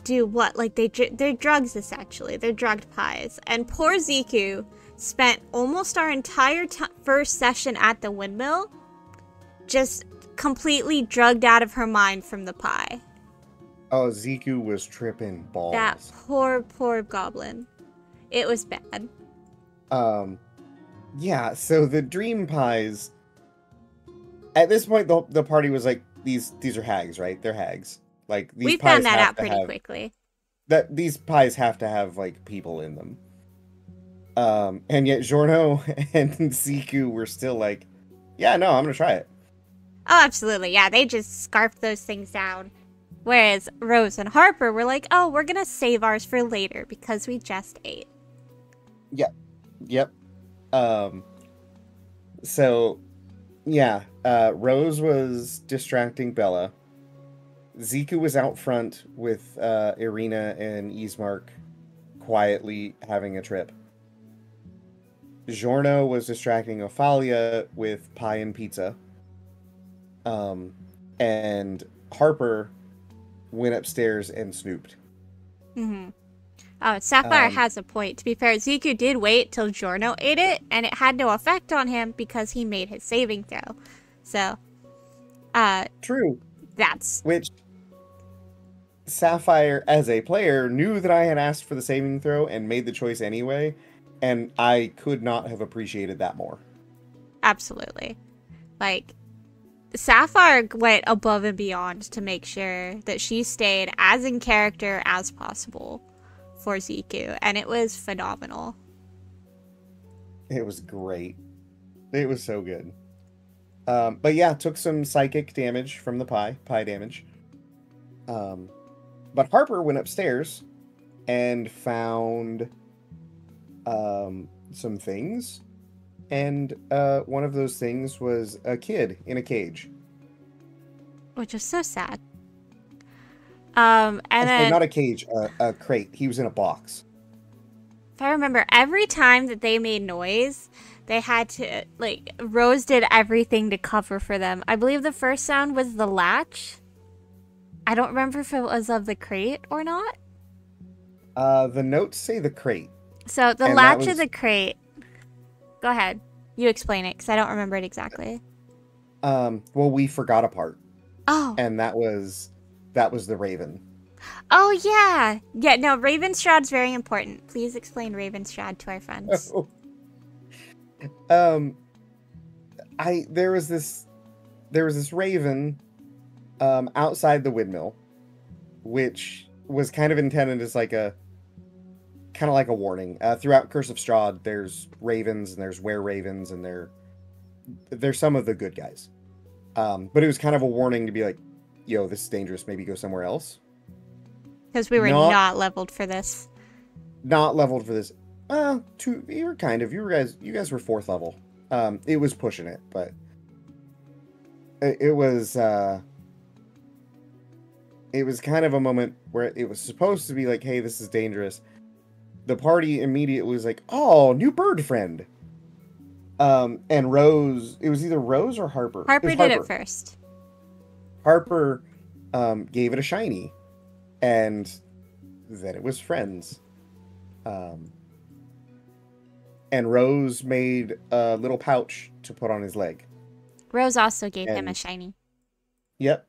Speaker 1: do what? Like, they're drugs, essentially. They're drugged pies. And poor Ziku spent almost our entire first session at the windmill just completely drugged out of her mind from the pie.
Speaker 2: Oh, Ziku was tripping balls.
Speaker 1: That poor goblin. It was bad.
Speaker 2: Yeah, so the dream pies... At this point, the party was like, these are hags, right? They're hags. Like, these
Speaker 1: We
Speaker 2: pies
Speaker 1: found that
Speaker 2: have
Speaker 1: out
Speaker 2: to
Speaker 1: pretty
Speaker 2: have,
Speaker 1: quickly.
Speaker 2: These pies have to have, like, people in them. And yet Jorno and Ziku were still like, yeah, no, I'm gonna try it.
Speaker 1: Oh, absolutely. Yeah, they just scarfed those things down. Whereas Rose and Harper were like, oh, we're gonna save ours for later because we just ate.
Speaker 2: Yep. So, yeah, Rose was distracting Bella. Ziku was out front with Irina and Ismark quietly having a trip. Jorno was distracting Ophalia with pie and pizza. And Harper went upstairs and snooped.
Speaker 1: Mm-hmm. Oh, Sapphire has a point. To be fair, Ziku did wait till Jorno ate it, and it had no effect on him because he made his saving throw. So,
Speaker 2: True.
Speaker 1: That's...
Speaker 2: Which, Sapphire, as a player, knew that I had asked for the saving throw and made the choice anyway, and I could not have appreciated that more.
Speaker 1: Absolutely. Like, Sapphire went above and beyond to make sure that she stayed as in character as possible for Ziku, and it was phenomenal.
Speaker 2: It was great. It was so good. But yeah, took some psychic damage from the pie damage. But Harper went upstairs and found some things. And one of those things was a kid in a cage.
Speaker 1: Which is so sad. And then...
Speaker 2: Not a cage, a crate. He was in a box.
Speaker 1: If I remember, every time that they made noise, they had to, like, Rose did everything to cover for them. I believe the first sound was the latch. I don't remember if it was of the crate or not.
Speaker 2: The notes say the crate.
Speaker 1: So, the latch of the crate... Go ahead. You explain it, because I don't remember it exactly.
Speaker 2: Well, we forgot a part.
Speaker 1: Oh.
Speaker 2: And that was the Raven.
Speaker 1: Oh, yeah. Yeah, no, Raven Strahd's very important. Please explain Raven Strahd to our friends.
Speaker 2: Oh. There was this Raven outside the windmill, which was kind of intended as like a warning. Throughout Curse of Strahd, there's ravens and there's were-ravens and they're some of the good guys. But it was kind of a warning to be like, yo, this is dangerous, maybe go somewhere else.
Speaker 1: Because we were not leveled for this.
Speaker 2: Not leveled for this. You were kind of. You guys were 4th level. It was pushing it, but it was kind of a moment where it was supposed to be like, hey, this is dangerous. The party immediately was like, oh, new bird friend. And Rose, it was either Rose or Harper.
Speaker 1: Harper did it first.
Speaker 2: Harper gave it a shiny, and then it was friends. And Rose made a little pouch to put on his leg.
Speaker 1: Rose also gave him a shiny.
Speaker 2: Yep.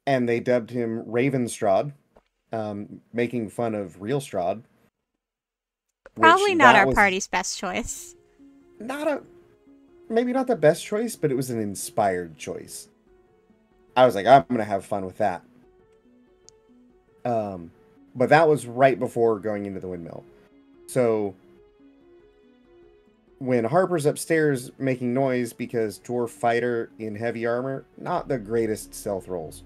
Speaker 2: And they dubbed him Raven Strahd, making fun of real Strahd.
Speaker 1: Probably not our party's best choice.
Speaker 2: Maybe not the best choice, but it was an inspired choice. I was like, I'm going to have fun with that. But that was right before going into the windmill. So when Harper's upstairs making noise because dwarf fighter in heavy armor, not the greatest stealth rolls.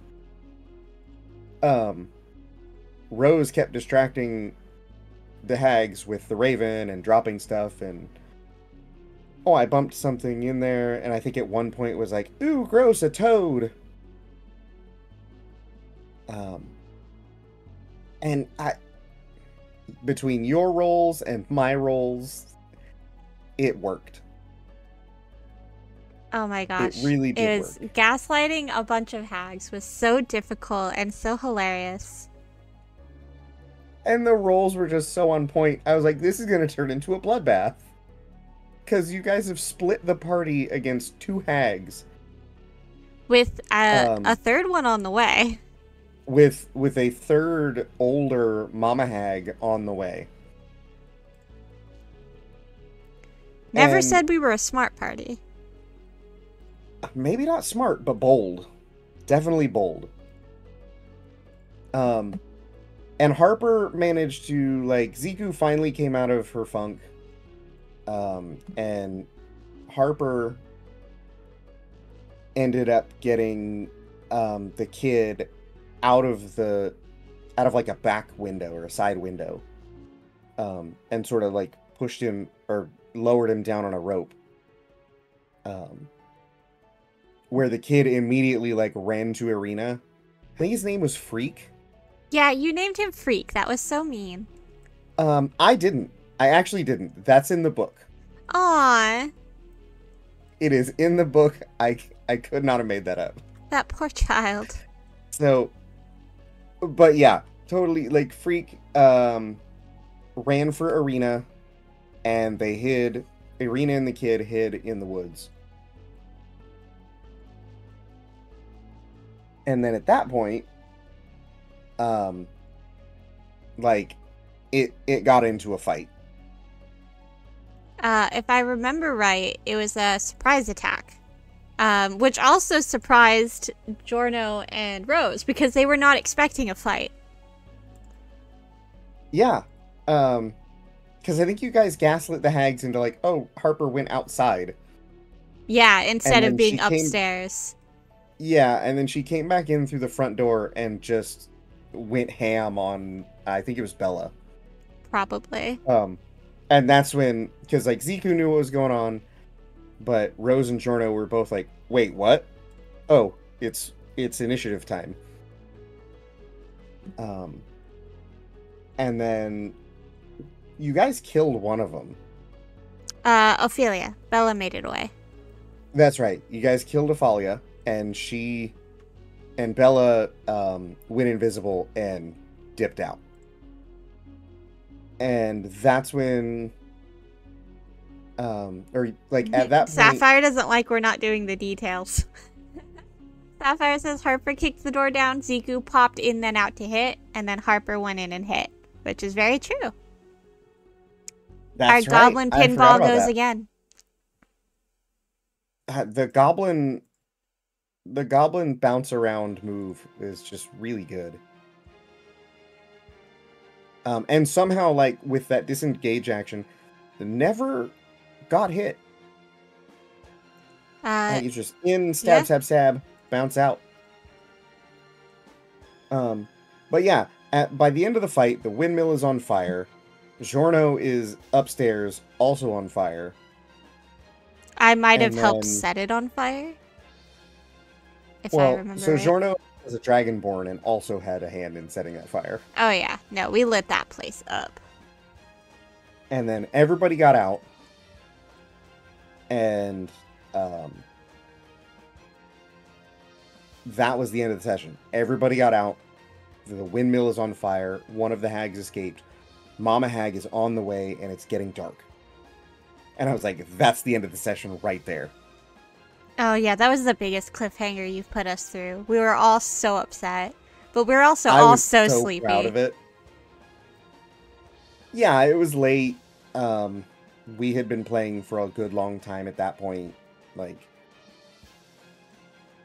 Speaker 2: Rose kept distracting the hags with the raven and dropping stuff, and I bumped something in there, and I think at one point it was like, ooh, gross, a toad. And between your rolls and my rolls, it worked.
Speaker 1: Oh my gosh.
Speaker 2: It really did work.
Speaker 1: Gaslighting a bunch of hags was so difficult and so hilarious.
Speaker 2: And the rolls were just so on point. I was like, this is going to turn into a bloodbath. Because you guys have split the party against 2 hags.
Speaker 1: With a third one on the way.
Speaker 2: With a third older mama hag on the way.
Speaker 1: Never said we were a smart party.
Speaker 2: Maybe not smart, but bold. Definitely bold. And Harper managed to, like, Ziku finally came out of her funk. And Harper ended up getting the kid out of like a back window or a side window, and sort of like pushed him or lowered him down on a rope, where the kid immediately like ran to Arena. I think his name was Freak.
Speaker 1: Yeah, you named him Freak. That was so mean.
Speaker 2: I didn't. I actually didn't. That's in the book.
Speaker 1: Aww.
Speaker 2: It is in the book. I could not have made that up.
Speaker 1: That poor child.
Speaker 2: So, but yeah, totally, like, Freak ran for Arena, and they hid, Arena and the kid hid in the woods. And then at that point, like, it got into a fight.
Speaker 1: If I remember right, it was a surprise attack. Which also surprised Jorno and Rose because they were not expecting a fight.
Speaker 2: Yeah. Because I think you guys gaslit the hags into like, oh, Harper went outside.
Speaker 1: Yeah, instead of being upstairs.
Speaker 2: Yeah, and then she came back in through the front door and just went ham on, I think it was Bella.
Speaker 1: Probably.
Speaker 2: And that's when, because like Ziku knew what was going on, but Rose and Jorno were both like, wait, what? Oh, it's initiative time. And then you guys killed one of them.
Speaker 1: Ophelia. Bella made it away.
Speaker 2: That's right. You guys killed Ophelia, and Bella went invisible and dipped out. And that's when, or like at that point,
Speaker 1: Sapphire doesn't like we're not doing the details. Sapphire says Harper kicked the door down, Ziku popped in then out to hit, and then Harper went in and hit, which is very true.
Speaker 2: That's
Speaker 1: Our goblin pinball goes again.
Speaker 2: The goblin bounce around move is just really good. And somehow, like, with that disengage action, never got hit. It's just in, stab, stab, stab, bounce out. But yeah, by the end of the fight, the windmill is on fire. Jorno is upstairs, also on fire.
Speaker 1: I might have helped set it on fire. If I remember
Speaker 2: so
Speaker 1: right.
Speaker 2: Jorno was a dragonborn and also had a hand in setting that fire.
Speaker 1: Oh yeah, no, we lit that place up.
Speaker 2: And then everybody got out, and that was the end of the session. Everybody got out. The windmill is on fire. One of the hags escaped. Mama Hag is on the way, and it's getting dark. And I was like, that's the end of the session right there.
Speaker 1: Oh yeah, that was the biggest cliffhanger you've put us through. We were all so upset, but we were also all so sleepy.
Speaker 2: Proud of it. Yeah, it was late. We had been playing for a good long time at that point, like,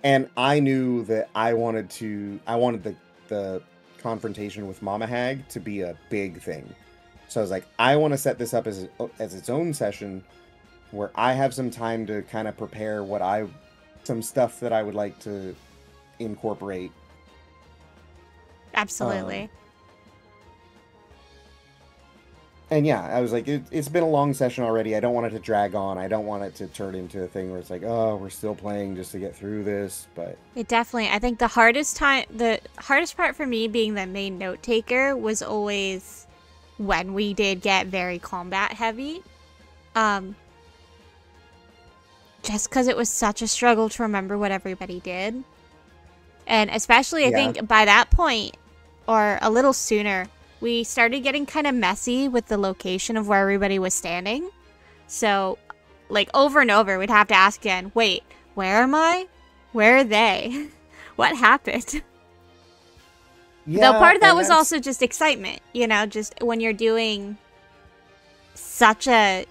Speaker 2: and I knew that I wanted the confrontation with Mama Hag to be a big thing. So I was like, I want to set this up as its own session where I have some time to kind of prepare some stuff that I would like to incorporate.
Speaker 1: Absolutely.
Speaker 2: And yeah, I was like, it's been a long session already. I don't want it to drag on. I don't want it to turn into a thing where it's like, oh, we're still playing just to get through this. But
Speaker 1: it definitely, I think the hardest part for me being the main note taker was always when we did get very combat heavy. Just because it was such a struggle to remember what everybody did. And especially, I think by that point, or a little sooner, we started getting kind of messy with the location of where everybody was standing. So, like, over and over, we'd have to ask again, wait, where am I? Where are they? What happened? Yeah, though part of that was also just excitement, you know, just when you're doing such a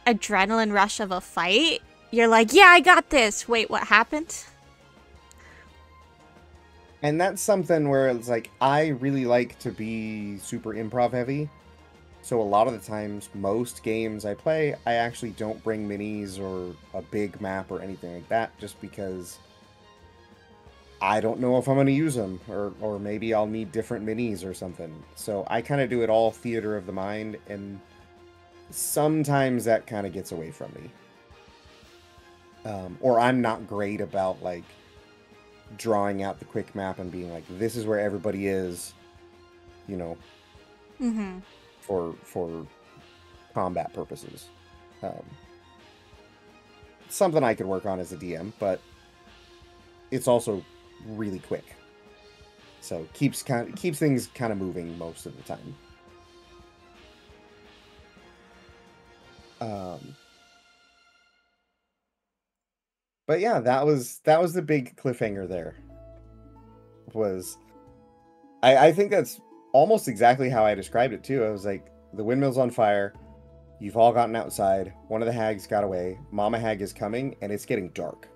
Speaker 1: adrenaline rush of a fight, you're like, yeah, I got this. Wait, what happened?
Speaker 2: And that's something where it's like, I really like to be super improv heavy. So a lot of the times, most games I play, I actually don't bring minis or a big map or anything like that, just because I don't know if I'm going to use them, or maybe I'll need different minis or something. So I kind of do it all theater of the mind, and sometimes that kind of gets away from me. Or I'm not great about, like, drawing out the quick map and being like, this is where everybody is, you know, for combat purposes. Something I could work on as a DM, but it's also really quick, so keeps things kind of moving most of the time. But yeah, that was the big cliffhanger there. I think that's almost exactly how I described it too. I was like, the windmill's on fire, you've all gotten outside, one of the hags got away, Mama Hag is coming, and it's getting dark.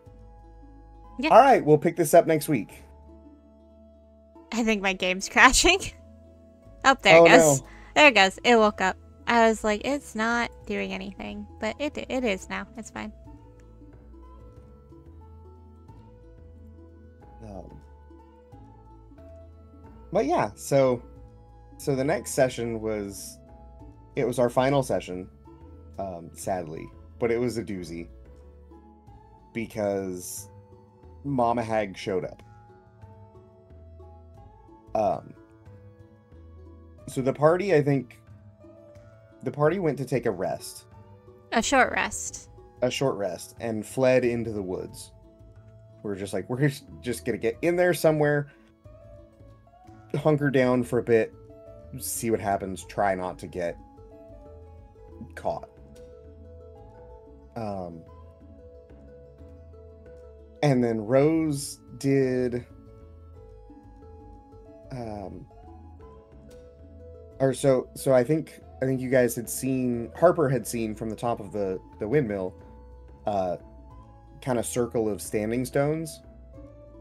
Speaker 2: Yeah. All right, we'll pick this up next week.
Speaker 1: I think my game's crashing. Oh, there it goes. No. There it goes. It woke up. I was like, it's not doing anything, but it is now. It's fine.
Speaker 2: But yeah, so the next session was our final session, sadly, but it was a doozy because Mama Hag showed up. So the party went to take a rest.
Speaker 1: A short rest,
Speaker 2: and fled into the woods. We're just like, we're just gonna get in there somewhere, hunker down for a bit, see what happens, try not to get caught. And then Rose did so I think you guys had seen, Harper had seen from the top of the windmill kind of circle of standing stones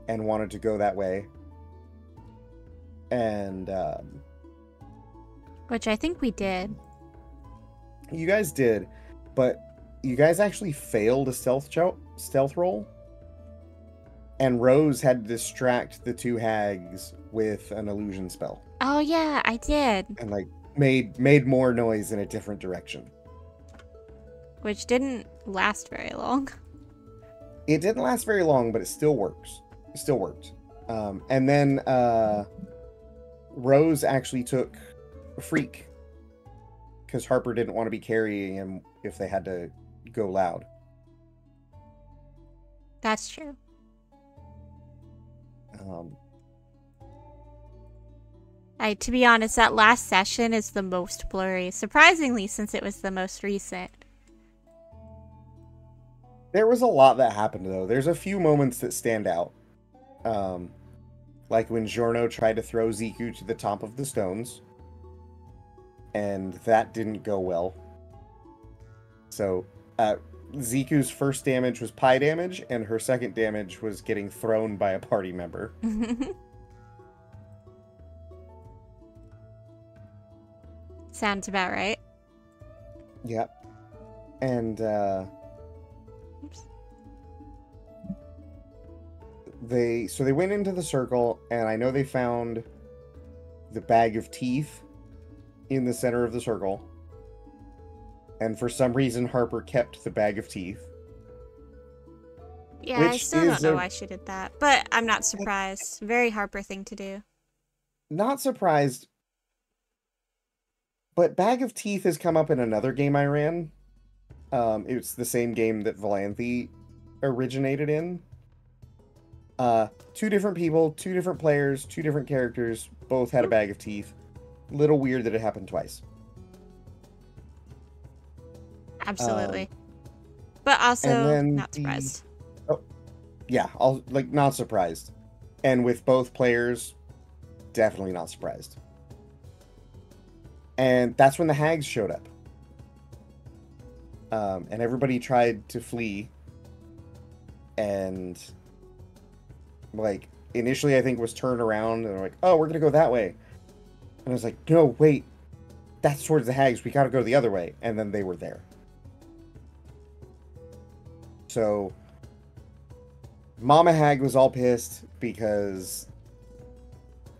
Speaker 2: and wanted to go that way. And
Speaker 1: which I think we did.
Speaker 2: You guys did, but you guys actually failed a stealth roll. And Rose had to distract the two hags with an illusion spell.
Speaker 1: Oh yeah, I did.
Speaker 2: And like made more noise in a different direction.
Speaker 1: Which didn't last very long.
Speaker 2: It didn't last very long, but it still works. It still worked. And then Rose actually took a Freak because Harper didn't want to be carrying him if they had to go loud.
Speaker 1: That's true. To be honest, that last session is the most blurry, surprisingly, since it was the most recent.
Speaker 2: There was a lot that happened, though. There's a few moments that stand out. Like when Giorno tried to throw Ziku to the top of the stones. And that didn't go well. So, Ziku's first damage was pie damage, and her second damage was getting thrown by a party member.
Speaker 1: Sounds about right.
Speaker 2: Yep. And
Speaker 1: Oops.
Speaker 2: they went into the circle, and I know they found the bag of teeth in the center of the circle. And for some reason, Harper kept the bag of teeth.
Speaker 1: Yeah, I still don't know why she did that, but I'm not surprised. Very Harper thing to do.
Speaker 2: Not surprised. But bag of teeth has come up in another game I ran. It's the same game that Valanthe originated in. 2 different people, 2 different players, 2 different characters, both had a bag of teeth. Little weird that it happened twice.
Speaker 1: Absolutely. But also not surprised.
Speaker 2: Yeah, not surprised. And with both players, definitely not surprised. And that's when the hags showed up. And everybody tried to flee. And like initially I think was turned around and they're like, oh, we're gonna go that way. And I was like, no, wait. That's towards the hags. We gotta go the other way. And then they were there. So Mama Hag was all pissed because,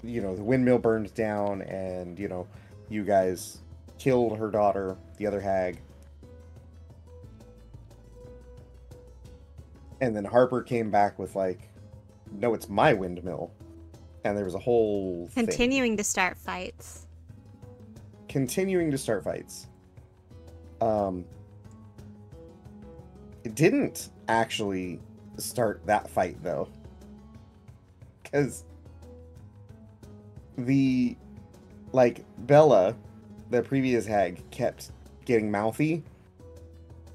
Speaker 2: you know, the windmill burned down and, you know, you guys killed her daughter, the other hag. And then Harper came back with like, no, it's my windmill. And there was a whole
Speaker 1: Continuing to start fights.
Speaker 2: Continuing to start fights. It didn't actually start that fight though, because Bella, the previous hag, kept getting mouthy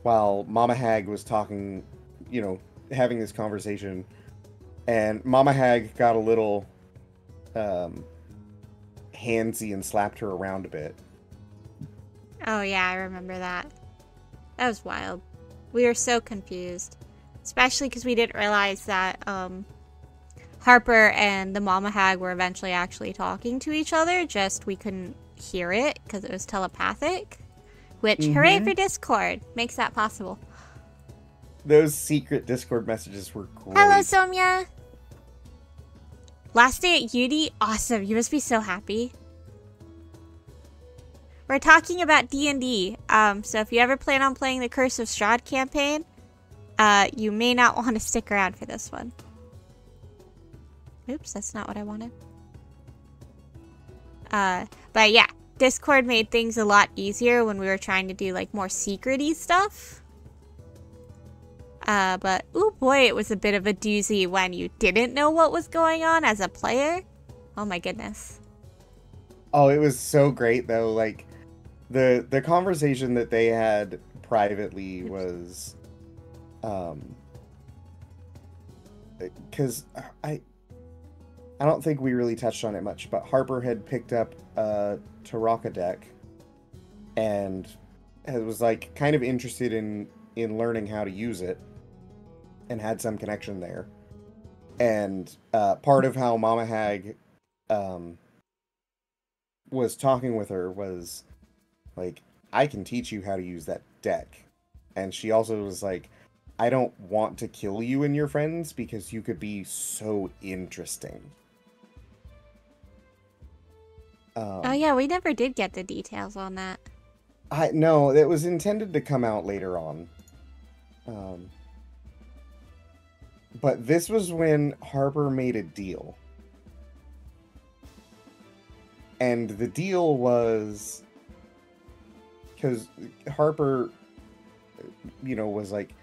Speaker 2: while Mama Hag was talking, you know, having this conversation, and Mama Hag got a little handsy and slapped her around a bit.
Speaker 1: Oh yeah, I remember that. That was wild. We were so confused. Especially because we didn't realize that Harper and the Mama Hag were eventually actually talking to each other, just we couldn't hear it because it was telepathic. Which, hooray for Discord! Makes that possible.
Speaker 2: Those secret Discord messages were great.
Speaker 1: Hello, Somya! Last day at uni? Awesome, you must be so happy. We're talking about D&D, so if you ever plan on playing the Curse of Strahd campaign, you may not want to stick around for this one. Oops, that's not what I wanted. But yeah, Discord made things a lot easier when we were trying to do like more secret-y stuff. But oh boy, it was a bit of a doozy when you didn't know what was going on as a player. Oh my goodness.
Speaker 2: Oh, it was so great though. Like the conversation that they had privately was because I don't think we really touched on it much, but Harper had picked up a Taraka deck and was like kind of interested in learning how to use it and had some connection there. And part of how Mama Hag was talking with her was like, I can teach you how to use that deck. And she also was like, I don't want to kill you and your friends because you could be so interesting.
Speaker 1: Oh yeah, we never did get the details on that.
Speaker 2: No, it was intended to come out later on. But this was when Harper made a deal. And the deal was because Harper, you know, was like,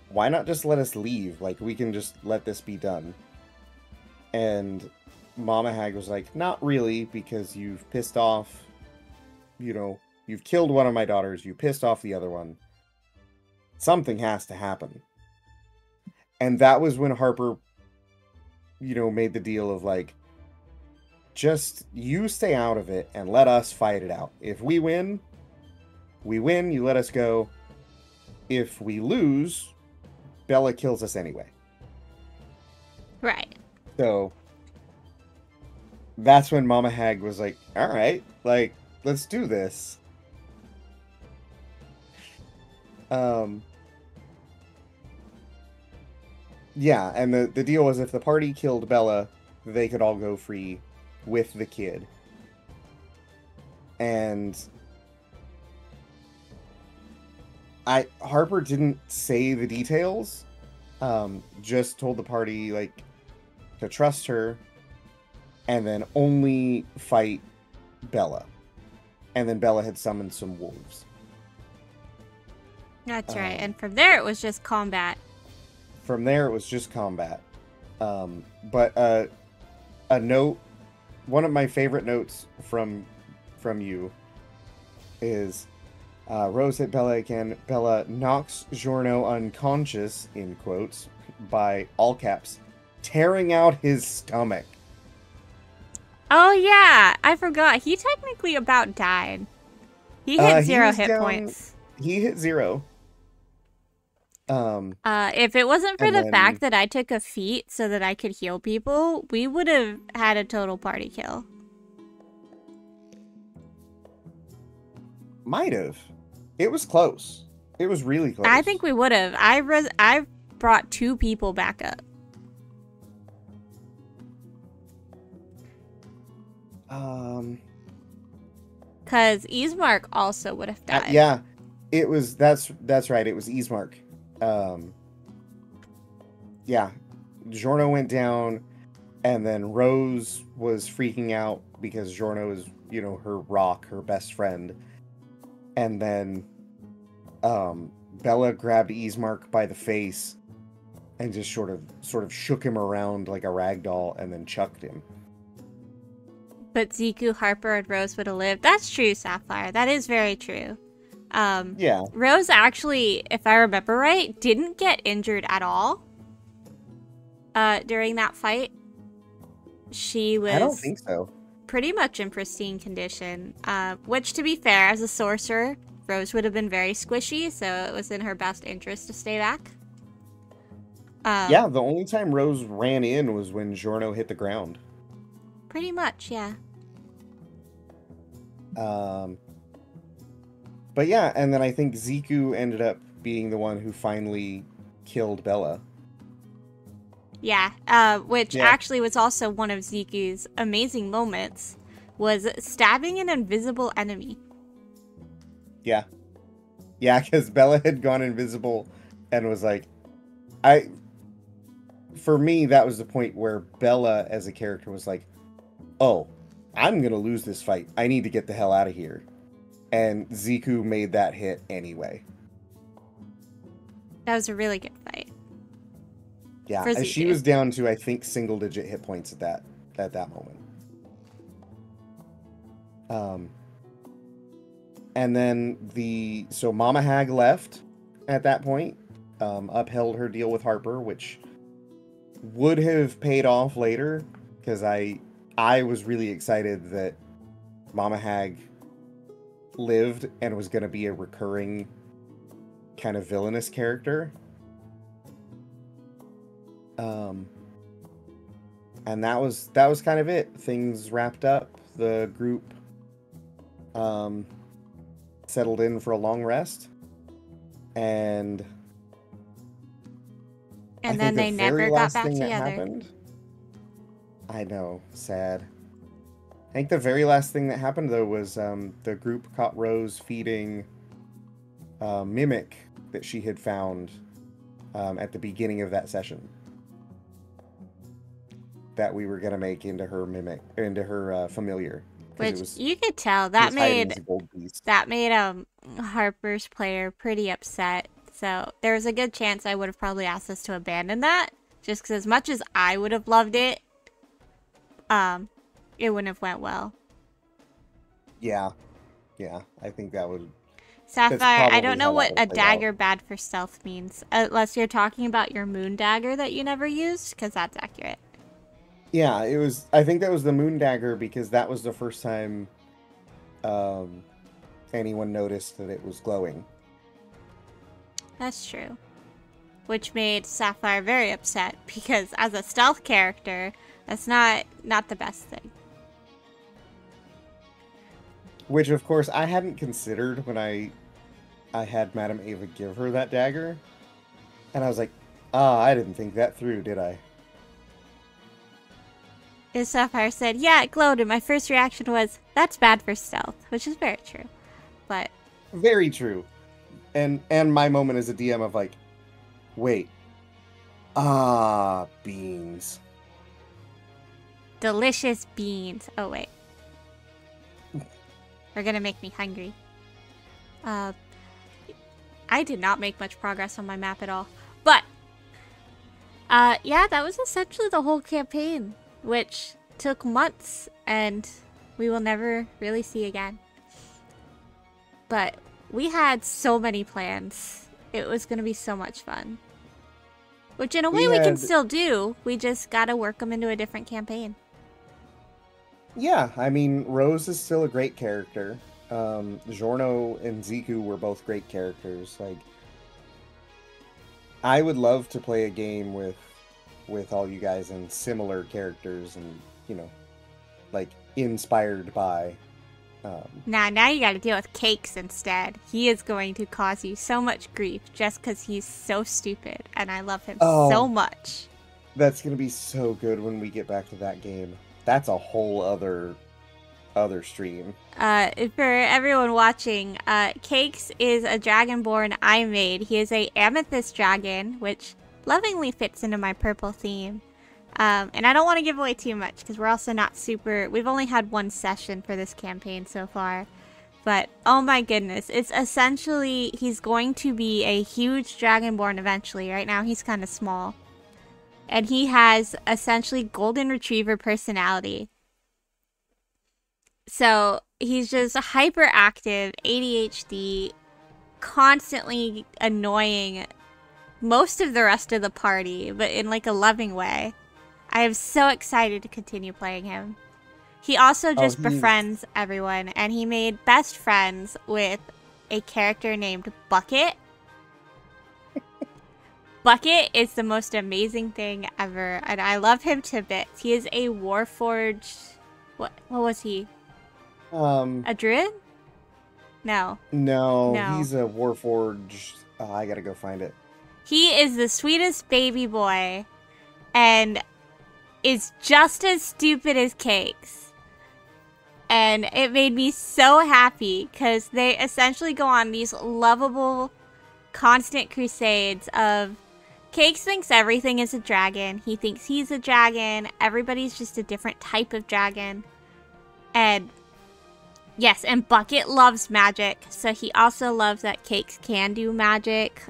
Speaker 2: why not just let us leave? Like, we can just let this be done. And Mama Hag was like, not really, because you've pissed off, you know, you've killed one of my daughters, you pissed off the other one. Something has to happen. And that was when Harper, you know, made the deal of like, just you stay out of it and let us fight it out. If we win, you let us go. If we lose, Bella kills us anyway.
Speaker 1: Right.
Speaker 2: So that's when Mama Hag was like, all right, like, let's do this. Yeah, and the deal was if the party killed Bella, they could all go free with the kid. And Harper didn't say the details, just told the party, like, to trust her, and then only fight Bella. And then Bella had summoned some wolves.
Speaker 1: That's right, and from there it was just combat.
Speaker 2: From there it was just combat. But a note, one of my favorite notes from you is... Rose hit Bella again. Bella knocks Giorno unconscious, in quotes, by, all caps, tearing out his stomach.
Speaker 1: Oh yeah, I forgot. He technically about died. He hit 0 hit points.
Speaker 2: He hit 0.
Speaker 1: If it wasn't for the fact that I took a feat so that I could heal people, we would have had a total party kill.
Speaker 2: Might have. It was close. It was really close.
Speaker 1: I think we would have. I brought 2 people back up. Because Ismark also would have died.
Speaker 2: Yeah. It was, that's right. It was Ismark. Yeah. Giorno went down, and then Rose was freaking out because Giorno is, you know, her rock, her best friend. And then Bella grabbed Ismark by the face and just sort of shook him around like a rag doll and then chucked him.
Speaker 1: But Ziku, Harper, and Rose would have lived. That's true, Sapphire. That is very true.
Speaker 2: Yeah.
Speaker 1: Rose actually, if I remember right, didn't get injured at all during that fight. She was...
Speaker 2: I don't think so.
Speaker 1: Pretty much in pristine condition, which, to be fair, as a sorcerer, Rose would have been very squishy, so it was in her best interest to stay back.
Speaker 2: Yeah, the only time Rose ran in was when Giorno hit the ground.
Speaker 1: Pretty much, yeah.
Speaker 2: But yeah, and then I think Ziku ended up being the one who finally killed Bella.
Speaker 1: Yeah, which actually was also one of Ziku's amazing moments, was stabbing an invisible enemy.
Speaker 2: Yeah. Yeah, because Bella had gone invisible and was like... For me, that was the point where Bella, as a character, was like, oh, I'm gonna lose this fight. I need to get the hell out of here. And Ziku made that hit anyway.
Speaker 1: That was a really good fight.
Speaker 2: Yeah, she was down to, I think, single-digit hit points at that moment. And then so Mama Hag left at that point, upheld her deal with Harper, which would have paid off later, because I was really excited that Mama Hag lived and was going to be a recurring kind of villainous character. And that was kind of it. Things wrapped up. The group settled in for a long rest, and
Speaker 1: then they never got back together.
Speaker 2: I know, sad. I think the very last thing that happened, though, was the group caught Rose feeding Mimic that she had found at the beginning of that session. That we were gonna make into her mimic, into her familiar.
Speaker 1: Which you could tell that made Harper's player pretty upset. So there was a good chance I would have probably asked us to abandon that, just because as much as I would have loved it, it wouldn't have went well.
Speaker 2: Yeah, I think that would.
Speaker 1: Sapphire, I don't know what a dagger bad for stealth means, unless you're talking about your moon dagger that you never used, because that's accurate.
Speaker 2: Yeah, it was. I think that was the moon dagger because that was the first time anyone noticed that it was glowing.
Speaker 1: That's true. Which made Sapphire very upset because as a stealth character, that's not the best thing.
Speaker 2: Which, of course, I hadn't considered when I had Madame Ava give her that dagger. And I was like, I didn't think that through, did I?
Speaker 1: His Sapphire said, yeah, it glowed, and my first reaction was, that's bad for stealth, which is very true. But...
Speaker 2: Very true. And my moment as a DM of like, wait. Beans.
Speaker 1: Delicious beans. Oh, wait. They're gonna make me hungry. I did not make much progress on my map at all. But, yeah, that was essentially the whole campaign, which took months and we will never really see again. But we had so many plans. It was going to be so much fun. Which in a way we can still do. We just got to work them into a different campaign.
Speaker 2: Yeah, I mean, Rose is still a great character. Giorno and Ziku were both great characters. Like, I would love to play a game with all you guys and similar characters and, you know, like, inspired by.
Speaker 1: Now you gotta deal with Cakes instead. He is going to cause you so much grief just because he's so stupid, and I love him so much.
Speaker 2: That's gonna be so good when we get back to that game. That's a whole other stream.
Speaker 1: For everyone watching, Cakes is a dragonborn I made. He is a amethyst dragon, which lovingly fits into my purple theme. And I don't want to give away too much because we're also not super... We've only had one session for this campaign so far. But, oh my goodness, it's essentially... He's going to be a huge dragonborn eventually. Right now he's kind of small. And he has essentially golden retriever personality. So, he's just hyperactive, ADHD, constantly annoying most of the rest of the party, but in like a loving way. I am so excited to continue playing him. He also just befriends everyone, and he made best friends with a character named Bucket. Bucket is the most amazing thing ever, and I love him to bits. He is a Warforged... What was he? A druid? No,
Speaker 2: he's a Warforged... I gotta go find it.
Speaker 1: He is the sweetest baby boy, and is just as stupid as Cakes. And it made me so happy, because they essentially go on these lovable, constant crusades of... Cakes thinks everything is a dragon. He thinks he's a dragon. Everybody's just a different type of dragon. And... yes, and Bucket loves magic, so he also loves that Cakes can do magic.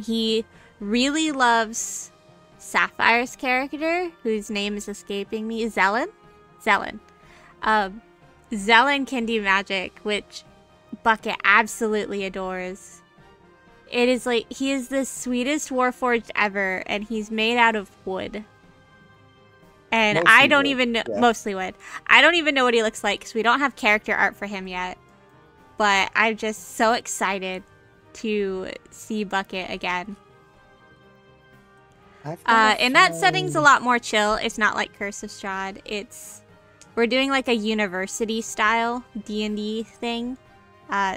Speaker 1: He really loves Sapphire's character, whose name is escaping me. Zelen? Zelen. Zelen can do magic, which Bucket absolutely adores. It is like, he is the sweetest Warforged ever, and he's made out of wood. And
Speaker 2: Mostly
Speaker 1: I don't
Speaker 2: wood,
Speaker 1: even know,
Speaker 2: yeah.
Speaker 1: Mostly wood. I don't even know what he looks like, because we don't have character art for him yet. But I'm just so excited to see Bucket again. And that setting's a lot more chill. It's not like Curse of Strahd. We're doing like a university style D&D thing.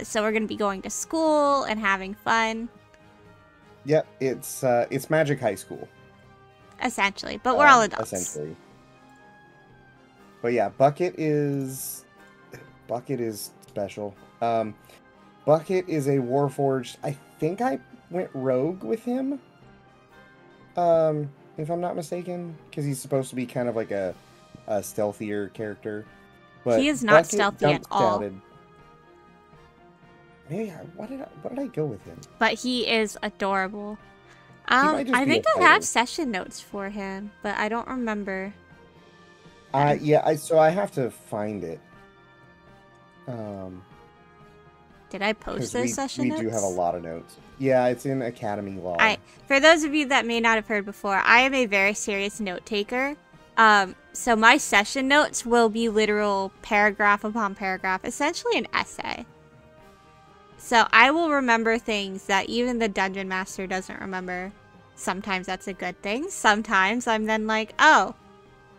Speaker 1: So we're gonna be going to school and having fun.
Speaker 2: Yep, it's Magic High School.
Speaker 1: Essentially, but we're all adults.
Speaker 2: Essentially. But yeah, Bucket is special. Bucket is a Warforged. I think I went rogue with him. If I'm not mistaken, because he's supposed to be kind of like a stealthier character. But
Speaker 1: he is not
Speaker 2: Bucket
Speaker 1: stealthy at all.
Speaker 2: Maybe what did I go with him?
Speaker 1: But he is adorable.
Speaker 2: might just
Speaker 1: I
Speaker 2: be
Speaker 1: think
Speaker 2: a
Speaker 1: I have
Speaker 2: fighter.
Speaker 1: session notes for him, but I don't remember.
Speaker 2: Yeah, so I have to find it.
Speaker 1: Did I post those session notes?
Speaker 2: We do have a lot of notes. Yeah, it's in Academy Law.
Speaker 1: For those of you that may not have heard before, I am a very serious note taker. So my session notes will be literal paragraph upon paragraph, essentially an essay. So I will remember things that even the Dungeon Master doesn't remember. Sometimes that's a good thing. Sometimes I'm then like, oh,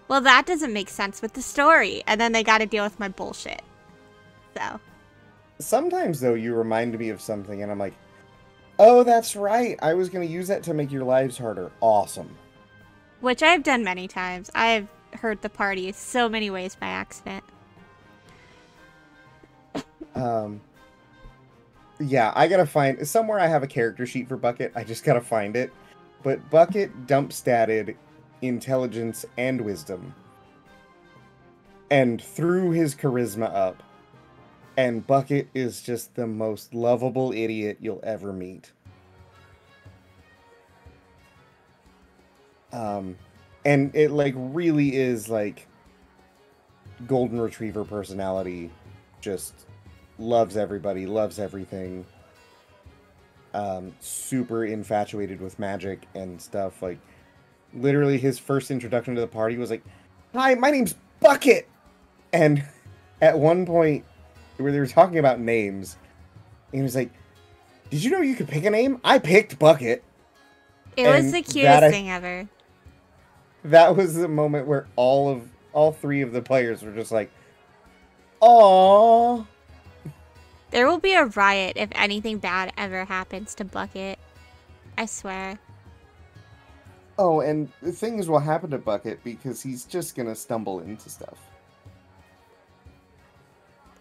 Speaker 1: well that doesn't make sense with the story. And then they gotta deal with my bullshit. So,
Speaker 2: Sometimes, though, you remind me of something, and I'm like, oh, that's right. I was going to use that to make your lives harder. Awesome.
Speaker 1: Which I've done many times. I've hurt the party so many ways by accident.
Speaker 2: Yeah, I gotta find... Somewhere I have a character sheet for Bucket. I just gotta find it. But Bucket dump statted intelligence and wisdom. And threw his charisma up. And Bucket is just the most lovable idiot you'll ever meet. And it, like, really is, like, golden retriever personality. Just loves everybody, loves everything. Super infatuated with magic and stuff. Like, literally his first introduction to the party was like, hi, my name's Bucket! And at one point, where they were talking about names, he was like, did you know you could pick a name? I picked Bucket.
Speaker 1: It was the cutest thing ever.
Speaker 2: That was the moment where all three of the players were just like, aww.
Speaker 1: There will be a riot if anything bad ever happens to Bucket. I swear.
Speaker 2: Oh, and things will happen to Bucket because he's just gonna stumble into stuff.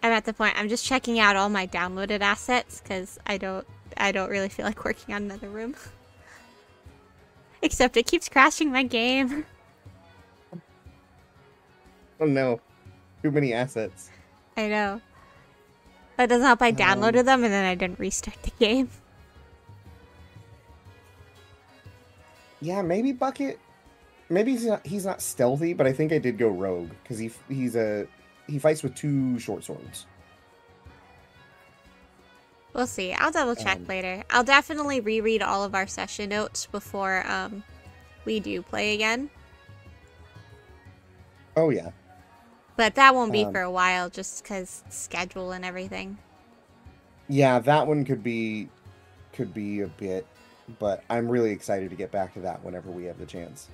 Speaker 1: I'm at the point, I'm just checking out all my downloaded assets because I don't really feel like working on another room. Except it keeps crashing my game.
Speaker 2: Oh no. Too many assets.
Speaker 1: I know. That doesn't help I downloaded them and then I didn't restart the game.
Speaker 2: Yeah, maybe Bucket... Maybe he's not stealthy, but I think I did go rogue. Because he fights with 2 short swords.
Speaker 1: We'll see. I'll double check later. I'll definitely reread all of our session notes before we do play again.
Speaker 2: Oh yeah.
Speaker 1: But that won't be for a while just because schedule and everything.
Speaker 2: Yeah, that one could be a bit, but I'm really excited to get back to that whenever we have the chance.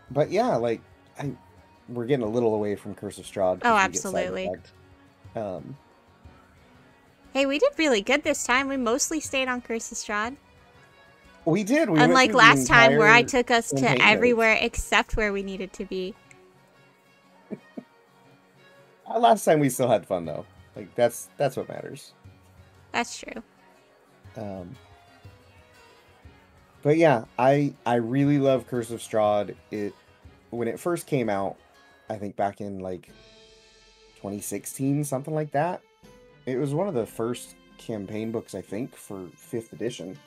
Speaker 2: But yeah, like we're getting a little away from Curse of Strahd.
Speaker 1: Oh, absolutely. Hey, we did really good this time. We mostly stayed on Curse of Strahd.
Speaker 2: We did. We
Speaker 1: Unlike last time where I took us to everywhere except where we needed to be.
Speaker 2: Last time we still had fun though. Like that's what matters.
Speaker 1: That's true.
Speaker 2: But yeah, I really love Curse of Strahd. When it first came out, I think back in like 2016, something like that. It was one of the first campaign books, I think, for 5th edition.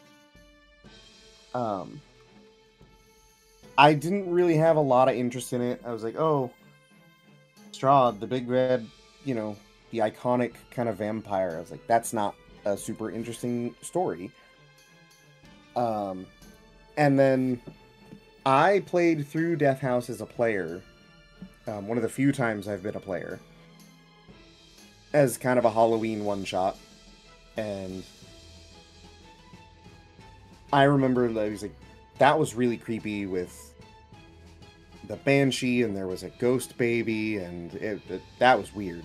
Speaker 2: I didn't really have a lot of interest in it. I was like, oh, Strahd, the big red, you know, the iconic kind of vampire. I was like, that's not a super interesting story. And then I played through Death House as a player. One of the few times I've been a player. As kind of a Halloween one-shot. And I remember that I was like, that was really creepy with the Banshee, and there was a ghost baby, and that was weird.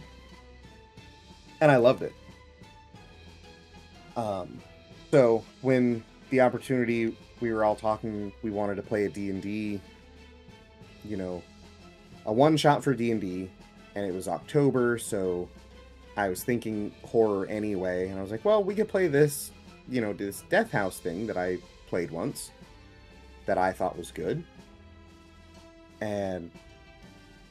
Speaker 2: And I loved it. So when the opportunity, we were all talking, we wanted to play a D&D, you know, a one-shot for D&D, and it was October, so I was thinking horror anyway, and I was like, well, we could play this, you know, this Death House thing that I played once, that I thought was good, and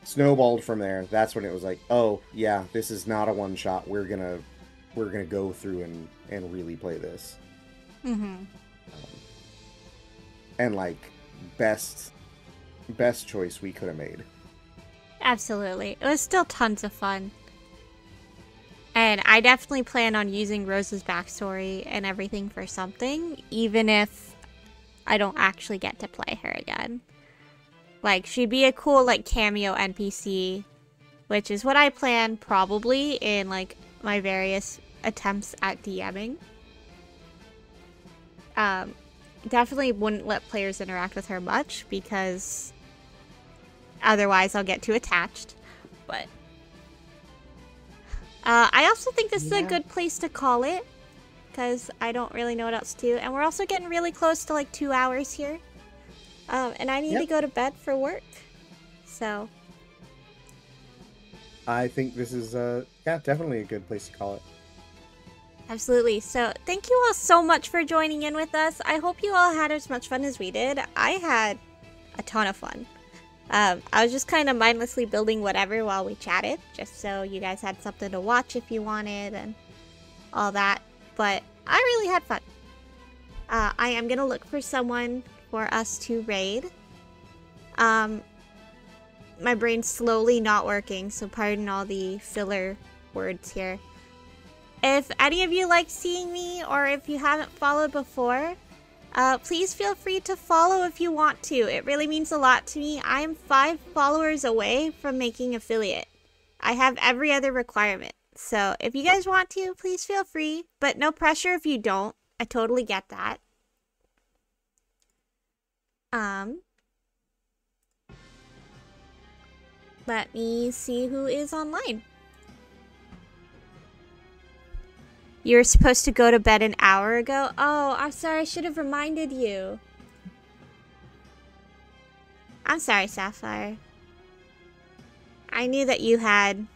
Speaker 2: snowballed from there. That's when it was like, oh, yeah, this is not a one-shot, we're gonna go through and really play this.
Speaker 1: Mm-hmm.
Speaker 2: And, like, best choice we could have made.
Speaker 1: Absolutely. It was still tons of fun. And I definitely plan on using Rose's backstory and everything for something, even if I don't actually get to play her again. Like, she'd be a cool, like, cameo NPC, which is what I plan probably in, like, my various attempts at DMing. Definitely wouldn't let players interact with her much, because otherwise I'll get too attached. But I also think this is a
Speaker 2: Yeah.
Speaker 1: good place to call it, because I don't really know what else to do. And we're also getting really close to like 2 hours here. And I need to go to bed for work. So.
Speaker 2: I think this is, yeah, definitely a good place to call it.
Speaker 1: Absolutely. So thank you all so much for joining in with us. I hope you all had as much fun as we did. I had a ton of fun. I was just kind of mindlessly building whatever while we chatted, just so you guys had something to watch if you wanted and all that. But I really had fun. I am going to look for someone for us to raid. My brain's slowly not working, so pardon all the filler words here. If any of you like seeing me, or if you haven't followed before, please feel free to follow if you want to. It really means a lot to me. I am 5 followers away from making affiliate. I have every other requirement. So if you guys want to, please feel free. But no pressure if you don't. I totally get that. Let me see who is online. You were supposed to go to bed an hour ago? Oh, I'm sorry. I should have reminded you. I'm sorry, Sapphire. I knew that you had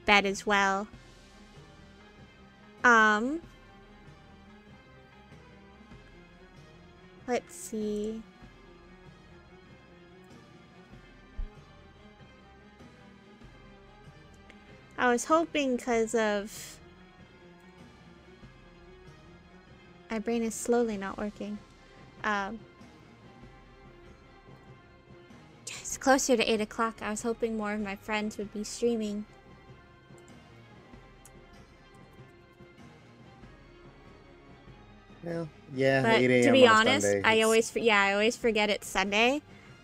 Speaker 1: bed as well. Let's see. I was hoping because of... My brain is slowly not working. It's closer to 8 o'clock. I was hoping more of my friends would be streaming.
Speaker 2: Well, yeah,
Speaker 1: But
Speaker 2: 8 a.m.
Speaker 1: to be
Speaker 2: on a
Speaker 1: honest,
Speaker 2: Sunday.
Speaker 1: I always forget it's Sunday.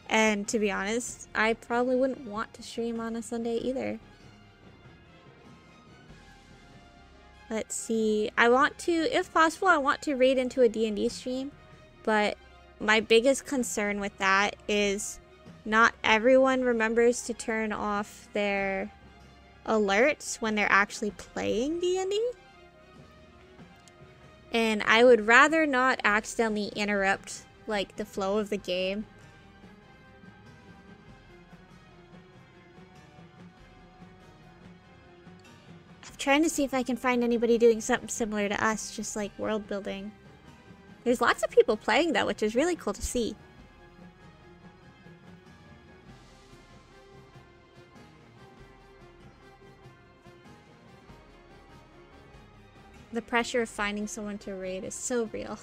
Speaker 1: And to be honest, I probably wouldn't want to stream on a Sunday either. Let's see. I want to, if possible, I want to raid into a D&D stream. But my biggest concern with that is not everyone remembers to turn off their alerts when they're actually playing D&D. And I would rather not accidentally interrupt, like, the flow of the game. I'm trying to see if I can find anybody doing something similar to us, just like world building. There's lots of people playing though, which is really cool to see. The pressure of finding someone to raid is so real.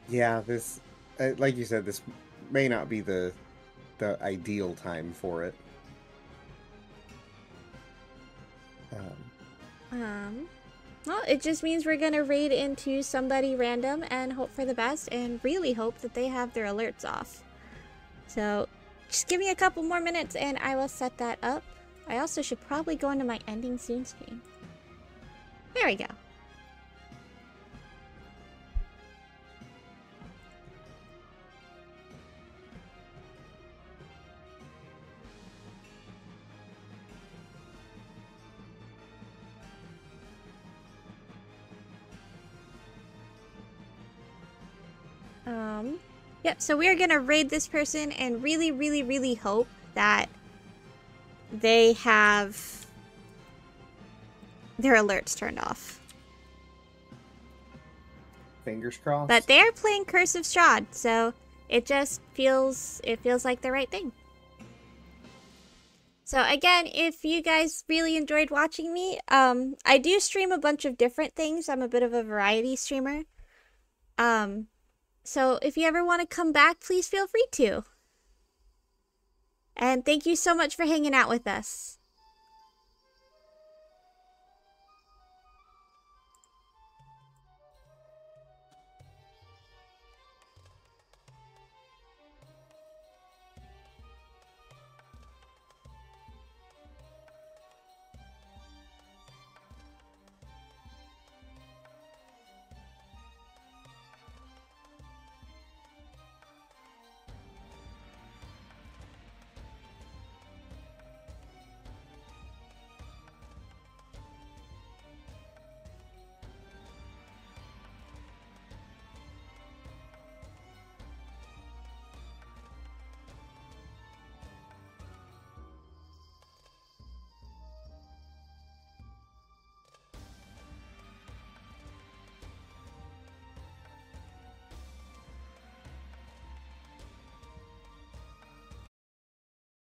Speaker 2: Yeah, this, like you said, this may not be the ideal time for it.
Speaker 1: Well, it just means we're gonna raid into somebody random and hope for the best and really hope that they have their alerts off. So, just give me a couple more minutes and I will set that up. I also should probably go into my ending soon screen. There we go. Yep, so we're gonna raid this person and really, really, really hope that they have their alerts turned off.
Speaker 2: Fingers crossed.
Speaker 1: But they're playing Curse of Strahd, so it just feels like the right thing. So again, if you guys really enjoyed watching me, I do stream a bunch of different things. I'm a bit of a variety streamer. So if you ever want to come back, please feel free to. And thank you so much for hanging out with us.